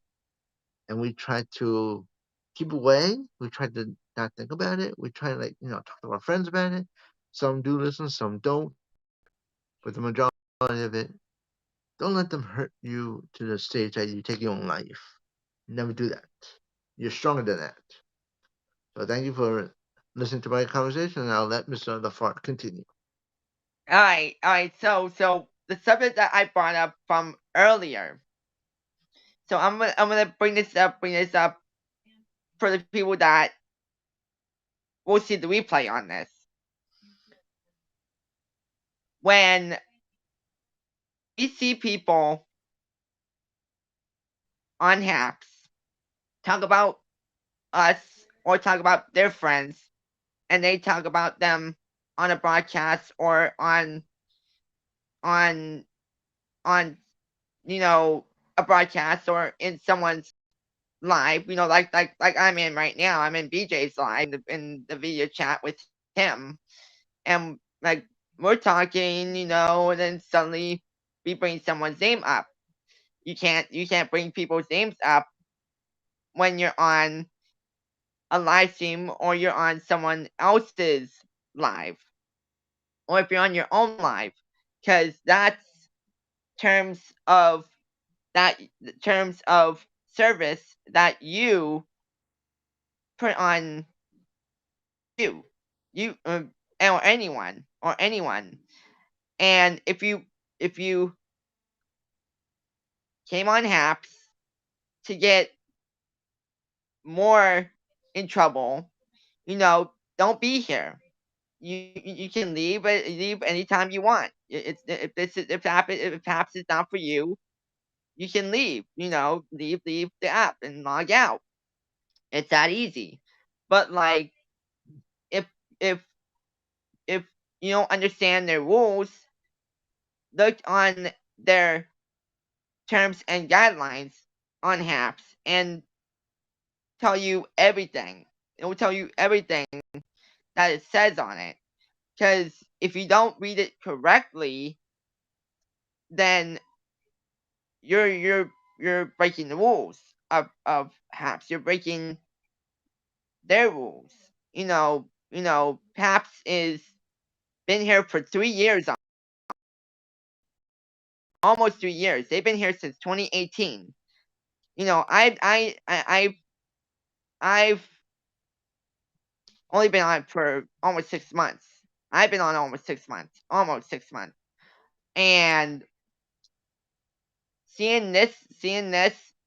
Speaker 3: and we try to keep away. We try to not think about it. We try to talk to our friends about it. Some do listen, some don't, but the majority of it, don't let them hurt you to the stage that you take your own life. Never do that. You're stronger than that. So thank you for listening to my conversation, and I'll let Mr. LaFart continue.
Speaker 1: All right. So the subject that I brought up from earlier. So I'm gonna bring this up for the people that will see the replay on this. When we see people on hacks talk about us or talk about their friends, and they talk about them on a broadcast or on on a broadcast or in someone's live, like I'm in right now. I'm in BJ's live in the video chat with him, and like we're talking, and then suddenly we bring someone's name up. You can't bring people's names up when you're on a live stream or you're on someone else's live, or if you're on your own live, because that's terms of that terms of service that you put on you or anyone, and if you came on Haps to get more in trouble, don't be here. You can leave, but leave anytime you want. If Haps is not for you, you can leave. Leave the app and log out. It's that easy. But like, if if if you don't understand their rules, look on their terms and guidelines on Haps and tell you everything. It will tell you everything that it says on it. Because if you don't read it correctly, then you're breaking the rules of Haps. You're breaking their rules. Haps is been here for 3 years, almost 3 years. They've been here since 2018. I've only been on it for almost 6 months. I've been on almost 6 months, and seeing this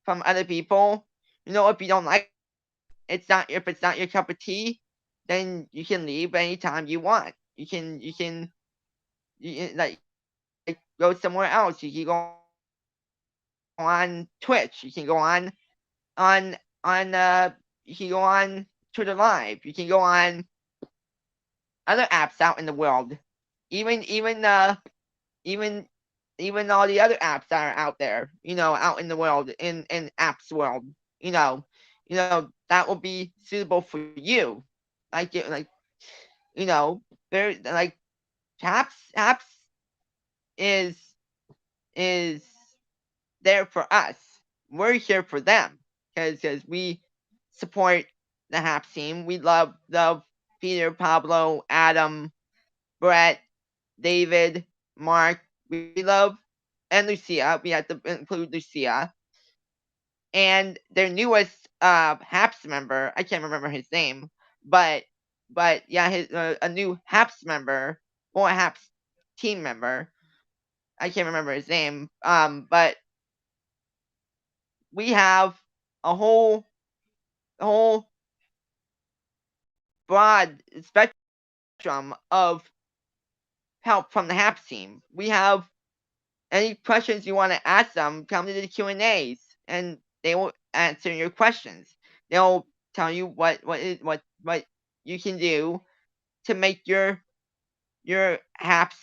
Speaker 1: from other people, if you don't like if it's not your cup of tea, then you can leave anytime you want. You can like go somewhere else. You can go on Twitch. You can go on you can go on Twitter Live. You can go on other apps out in the world. Even all the other apps that are out there, out in the world, in apps world, that will be suitable for you. There like apps is is there for us. We're here for them because we support the Haps team. We love Peter, Pablo, Adam, Brett, David, Mark. We love, and Lucia. We have to include Lucia. And their newest Haps member, I can't remember his name, but yeah, his a new Haps member or a Haps team member. I can't remember his name. But we have a whole broad spectrum of help from the Haps team. We have any questions you want to ask them, come to the Q&As, and they will answer your questions. They'll tell you what you can do to make your Haps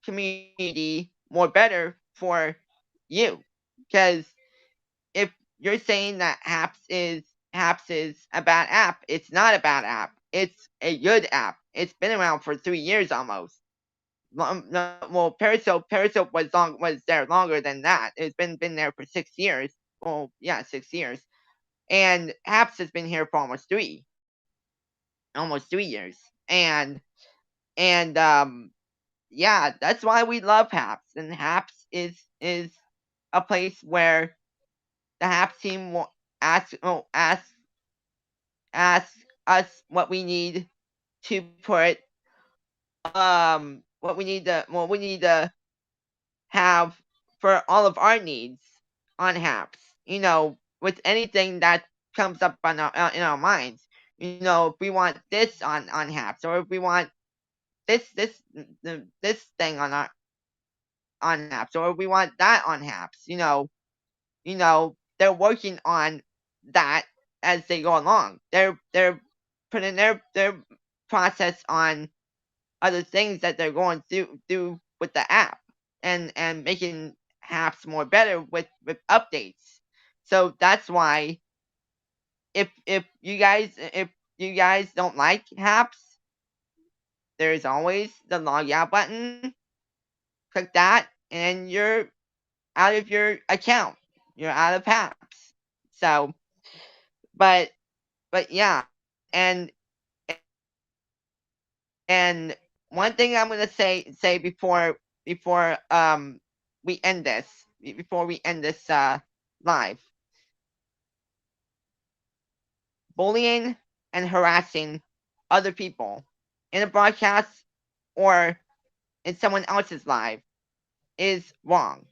Speaker 1: community more better for you. Because if you're saying that Haps is a bad app, it's not a bad app. It's a good app. It's been around for 3 years almost. Well, Periscope was there longer than that. It's been there for 6 years. Well, yeah, 6 years. And Haps has been here for almost 3 years. And yeah, that's why we love Haps. And Haps is a place where the Haps team will ask us what we need to put what we need to have for all of our needs on Haps. With anything that comes up in our minds. If we want this on Haps, or if we want this thing on Haps, or if we want that on Haps. They're working on that as they go along. They're putting their process on other things that they're going through with the app, and making Haps more better with updates. So that's why if you guys don't like Haps, there's always the log out button. Click that, and you're out of your account. You're out of Haps. So, but yeah, and one thing I'm gonna say before we end this live. Bullying and harassing other people in a broadcast or in someone else's live is wrong.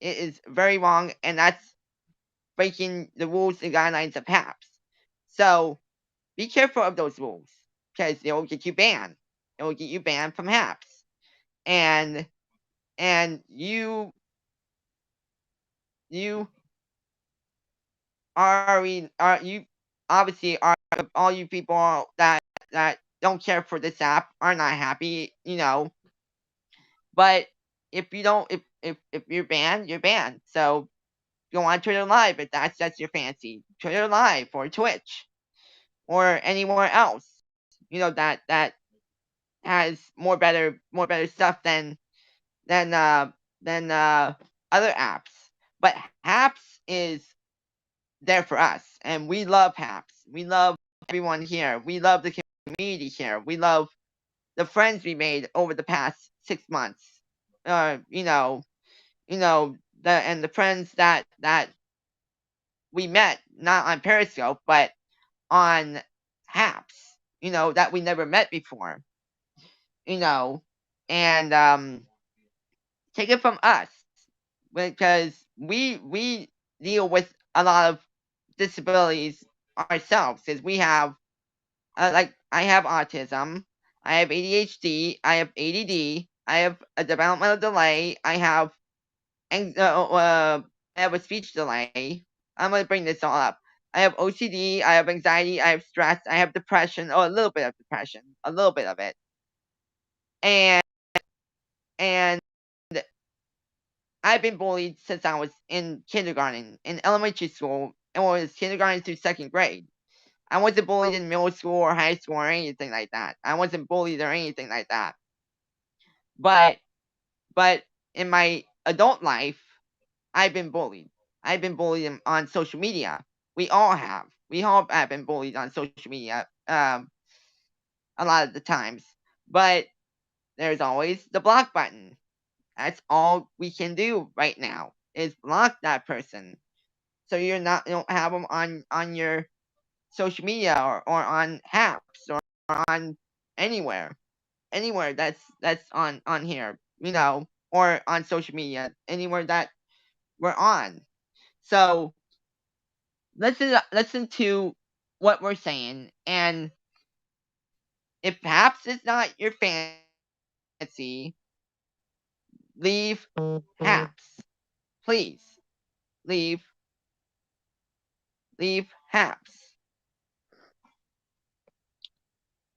Speaker 1: it is very wrong, and that's breaking the rules and guidelines of HAPS. So be careful of those rules because they will get you banned. It will get you banned from HAPS, and you are you obviously are all you people that don't care for this app are not happy, But if you don't, if you're banned, you're banned. So go on Twitter Live if that's your fancy. Twitter Live or Twitch or anywhere else, that has more better stuff than other apps. But HAPS is there for us, and we love HAPS. We love everyone here. We love the community here. We love the friends we made over the past 6 months. The friends that we met not on Periscope but on HAPS. That we never met before. And take it from us because we deal with a lot of disabilities ourselves because we have like I have autism, I have ADHD, I have ADD, I have a developmental delay, I have I have a speech delay. I'm gonna bring this all up. I have OCD, I have anxiety, I have stress, I have depression, or a little bit of depression, a little bit of it, and and I've been bullied since I was in kindergarten, in elementary school, and was kindergarten through second grade. I wasn't bullied in middle school or high school or anything like that. I wasn't bullied or anything like that. But in my adult life, I've been bullied. I've been bullied on social media. We all have. We all have been bullied on social media a lot of the times. But there's always the block button. That's all we can do right now is block that person. So you don't have them on your social media or on HAPS or on anywhere that's on here, or on social media, anywhere that we're on. So listen to what we're saying, and if HAPS is not your fancy, leave HAPS. Please leave HAPS.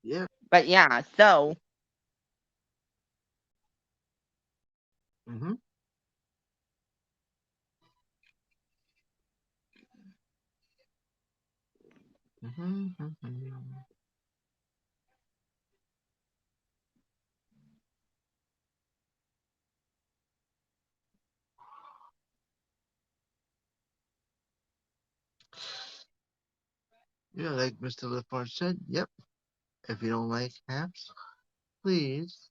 Speaker 3: Yeah.
Speaker 1: But yeah, so
Speaker 3: Mm-hmm. Mm-hmm. Mm-hmm. Yeah, like Mr. Lafarge said, yep. If you don't like apps, please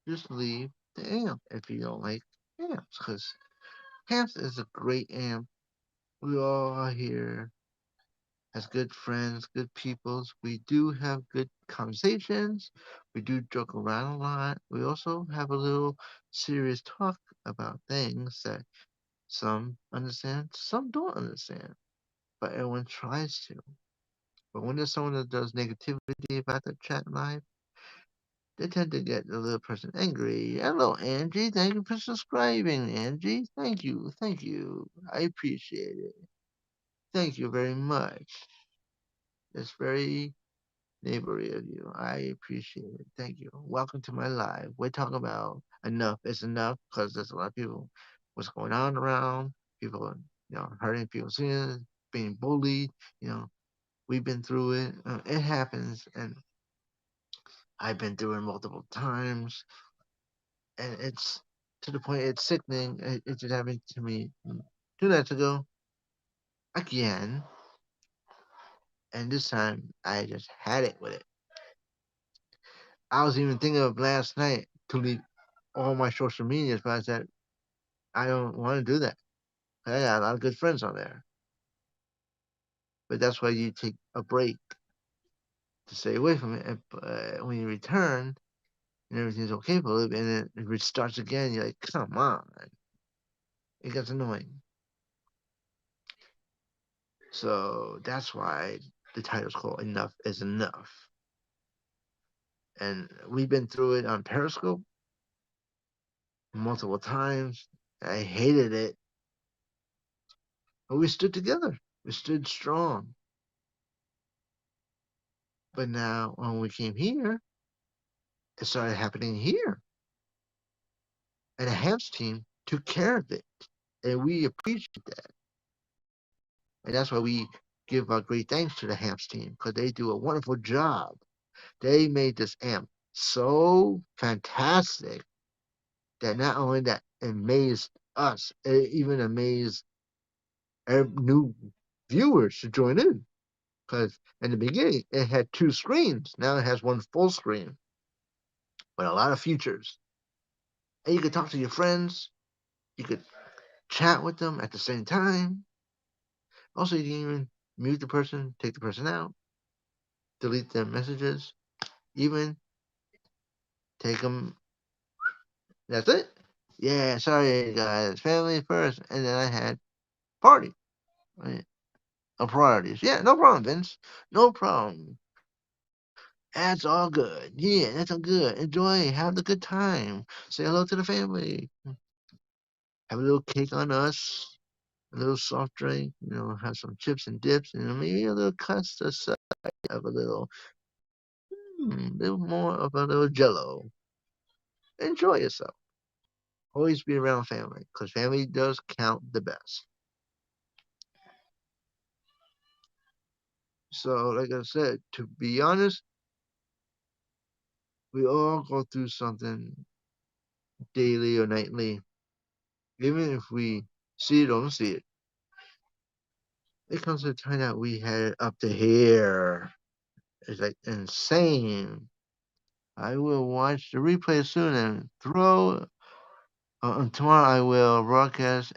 Speaker 3: just leave the amp if you don't like amps, because amps is a great amp. We all are here as good friends, good peoples. We do have good conversations. We do joke around a lot. We also have a little serious talk about things that some understand, some don't understand, but everyone tries to. But when there's someone that does negativity about the chat live, they tend to get the little person angry. Hello, Angie. Thank you for subscribing, Angie. Thank you. Thank you. I appreciate it. Thank you very much. It's very neighborly of you. I appreciate it. Thank you. Welcome to my live. We're talking about enough is enough because there's a lot of people. What's going on around? People, hurting people's feelings, being bullied. We've been through it. It happens, and I've been through it multiple times, and it's to the point it's sickening. It just happened to me 2 nights ago again, and this time I just had it with it. I was even thinking of last night to leave all my social medias, but I said I don't want to do that. I got a lot of good friends on there, but that's why you take a break to stay away from it. And when you return and everything's okay for a little bit, and then it restarts again, you're like, come on. It gets annoying. So that's why the title's called Enough is Enough. And we've been through it on Periscope multiple times. I hated it. But we stood together. We stood strong. But now when we came here, it started happening here. And the Hamps team took care of it. And we appreciate that. And that's why we give our great thanks to the Hamps team, because they do a wonderful job. They made this amp so fantastic that not only that amazed us, it even amazed new viewers to join in. Because in the beginning, it had 2 screens. Now it has 1 full screen with a lot of features. And you could talk to your friends. You could chat with them at the same time. Also, you can even mute the person, take the person out, delete their messages, even take them. That's it. Yeah, sorry guys, family first. And then I had party. Right? Priorities. Yeah, no problem, Vince. No problem. That's all good. Yeah, that's all good. Enjoy. Have a good time. Say hello to the family. Have a little cake on us. A little soft drink. Have some chips and dips. Maybe a little custard side of a little more of a little jello. Enjoy yourself. Always be around family, because family does count the best. So, like I said, to be honest, we all go through something daily or nightly. Even if we see it or don't see it, it comes to the time that we had it up to here. It's like insane. I will watch the replay soon and throw. Tomorrow I will broadcast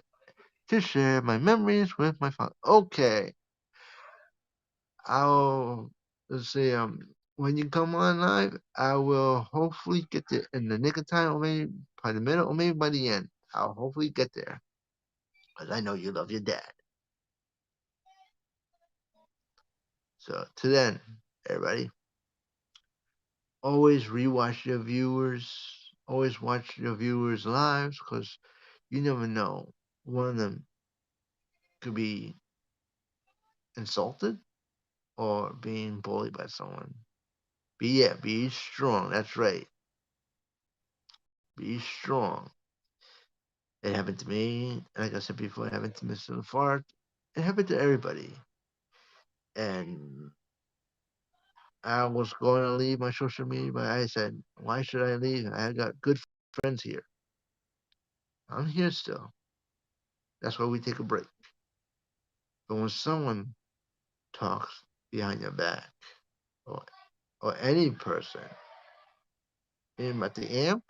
Speaker 3: to share my memories with my father. Okay. Let's see, when you come on live, I will hopefully get there in the nick of time, or maybe by the middle, or maybe by the end. I'll hopefully get there, because I know you love your dad. So, to then, everybody, always rewatch your viewers, always watch your viewers' lives, because you never know. One of them could be insulted or being bullied by someone. Be strong. That's right. Be strong. It happened to me. Like I said before, it happened to Mr. Fart. It happened to everybody. And I was going to leave my social media, but I said, why should I leave? I got good friends here. I'm here still. That's why we take a break. But when someone talks behind your back, or any person, even about the amp,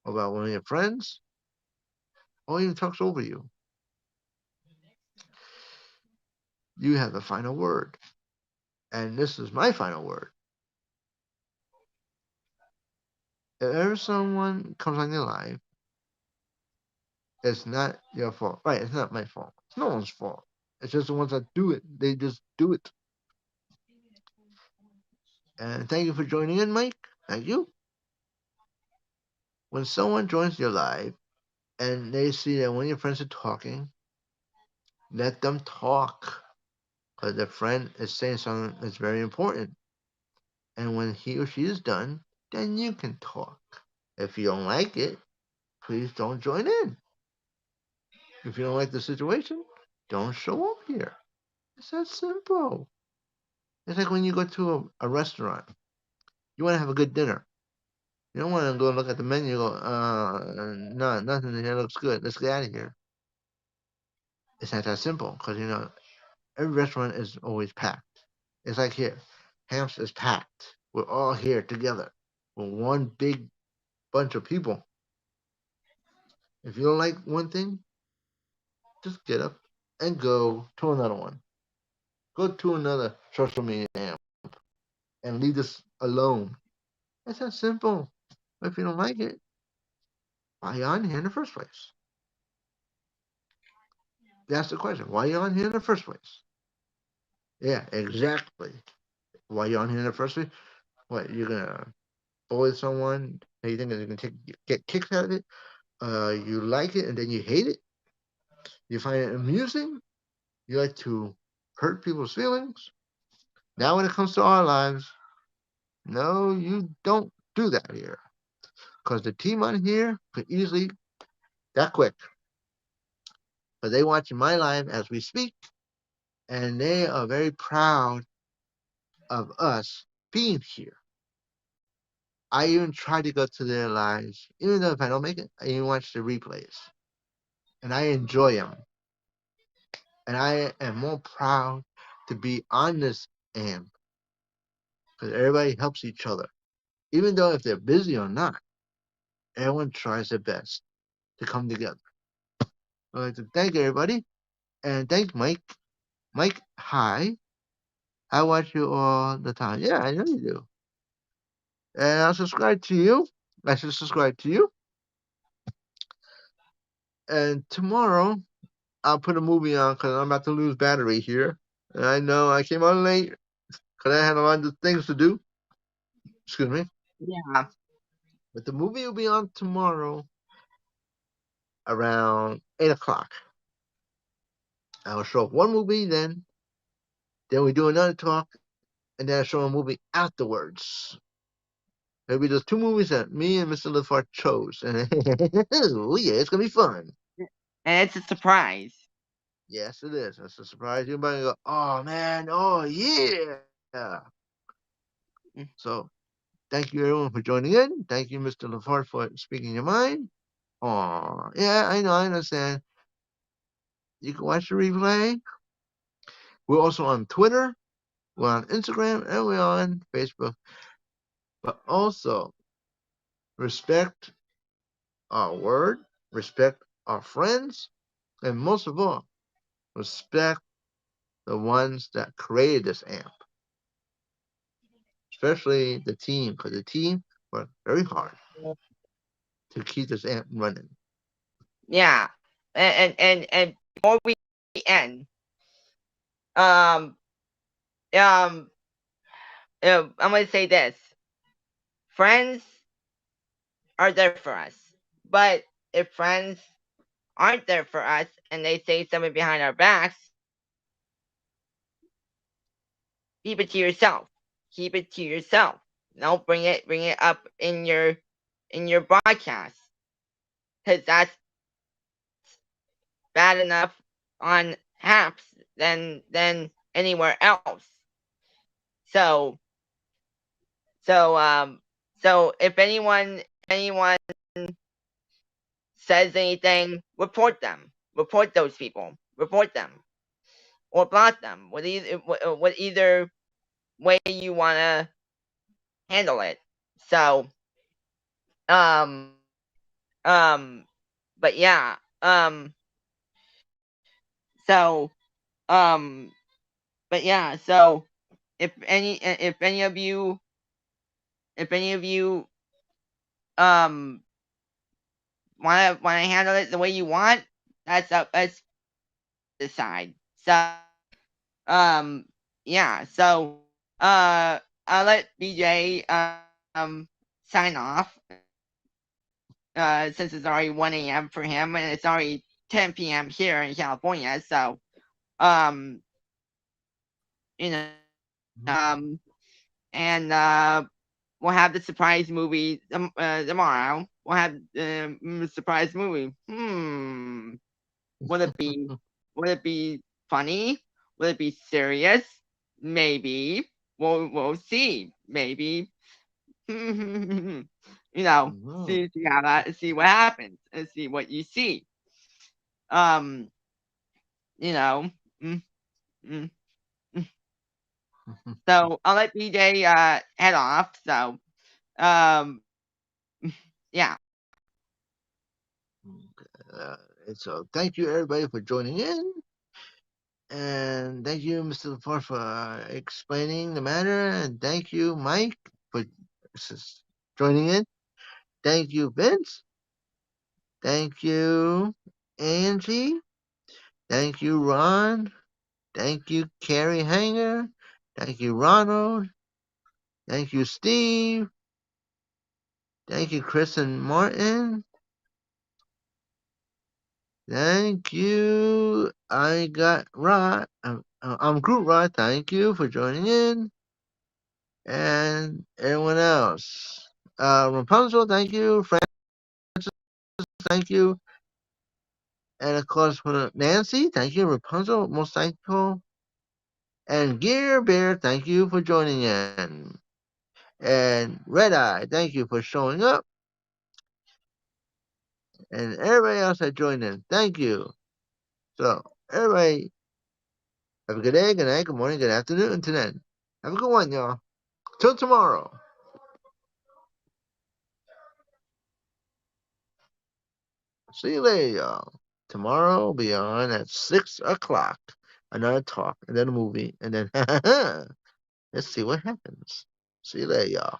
Speaker 3: or about one of your friends, or even talks over you, you have the final word. And this is my final word. If ever someone comes on your life, it's not your fault. Right, it's not my fault. It's no one's fault. It's just the ones that do it. They just do it. And thank you for joining in, Mike. Thank you. When someone joins your live and they see that one of your friends are talking, let them talk. Because their friend is saying something that's very important. And when he or she is done, then you can talk. If you don't like it, please don't join in. If you don't like the situation, don't show up here. It's that simple. It's like when you go to a restaurant. You want to have a good dinner. You don't want to go look at the menu and go, no, nothing here looks good. Let's get out of here. It's not that simple, because, every restaurant is always packed. It's like here. Hamps is packed. We're all here together. We're one big bunch of people. If you don't like one thing, just get up and go to another one. Go to another social media amp and leave this alone. It's that simple. But if you don't like it, why are you on here in the first place? That's the question. Why are you on here in the first place? Yeah, exactly. Why are you on here in the first place? What, you're gonna bully someone that you think is gonna get kicks out of it? You like it and then you hate it? You find it amusing? You like to hurt people's feelings? Now, when it comes to our lives, no, you don't do that here. Because the team on here could easily, that quick. But they watching my live as we speak, and they are very proud of us being here. I even try to go to their lives, even though if I don't make it, I even watch the replays. And I enjoy them. And I am more proud to be on this amp because everybody helps each other. Even though if they're busy or not, everyone tries their best to come together. I'd like to thank everybody and thank Mike. Mike, hi. I watch you all the time. Yeah, I know you do. And I'll subscribe to you. I should subscribe to you. And tomorrow, I'll put a movie on because I'm about to lose battery here. And I know I came on late because I had a lot of things to do. Excuse me.
Speaker 1: Yeah.
Speaker 3: But the movie will be on tomorrow around 8 o'clock. I will show one movie then. Then we do another talk. And then I show a movie afterwards. Maybe there's two movies that me and Mr. LaFart chose. And oh, yeah, it's going to be fun.
Speaker 1: And it's a surprise.
Speaker 3: Yes, it is. It's a surprise. You might go, oh, man. Oh, yeah. So, thank you, everyone, for joining in. Thank you, Mr. LaFart, for speaking your mind. Oh, yeah, I know. I understand. You can watch the replay. We're also on Twitter. We're on Instagram. And we're on Facebook. But also, respect our word. Respect our friends. And most of all, respect the ones that created this amp, especially the team, because the team worked very hard to keep this amp running.
Speaker 1: Yeah. And before we end, I'm gonna say this. Friends are there for us. But if friends aren't there for us and they say something behind our backs, keep it to yourself. Keep it to yourself. Don't bring it up in your broadcast. Cause that's bad enough on apps than anywhere else. So if anyone says anything, report them. Report those people. Report them. Or block them. With either way you wanna handle it. So but yeah. So but yeah, so if any of you wanna handle it the way you want, that's up us decide. So yeah, so I'll let BJ sign off. Since it's already 1 a.m. for him and it's already 10 p.m. here in California, so you know, and we'll have the surprise movie tomorrow. We'll have the surprise movie. Would it be funny? Will it be serious? Maybe. We'll see. Maybe. You know, see what happens and see what you see. You know. So I'll let BJ head off. So yeah.
Speaker 3: So thank you, everybody, for joining in. And thank you, Mr. LaFort, for explaining the matter. And thank you, Mike, for joining in. Thank you, Vince. Thank you, Angie. Thank you, Ron. Thank you, Carrie Hanger. Thank you, Ronald. Thank you, Steve. Thank you, Chris and Martin. Thank you. I got Rod. I'm Groot Rod. Thank you for joining in. And everyone else. Rapunzel, thank you. Francis, thank you. And of course, Nancy, thank you. Rapunzel, most thankful. And Gear Bear, thank you for joining in. And Red Eye, thank you for showing up. And everybody else that joined in, thank you. So, everybody, have a good day, good night, good morning, good afternoon, and tonight. Have a good one, y'all. Till tomorrow. See you later, y'all. Tomorrow will be on at 6 o'clock. Another talk, and then a movie, and then let's see what happens. See you later, y'all.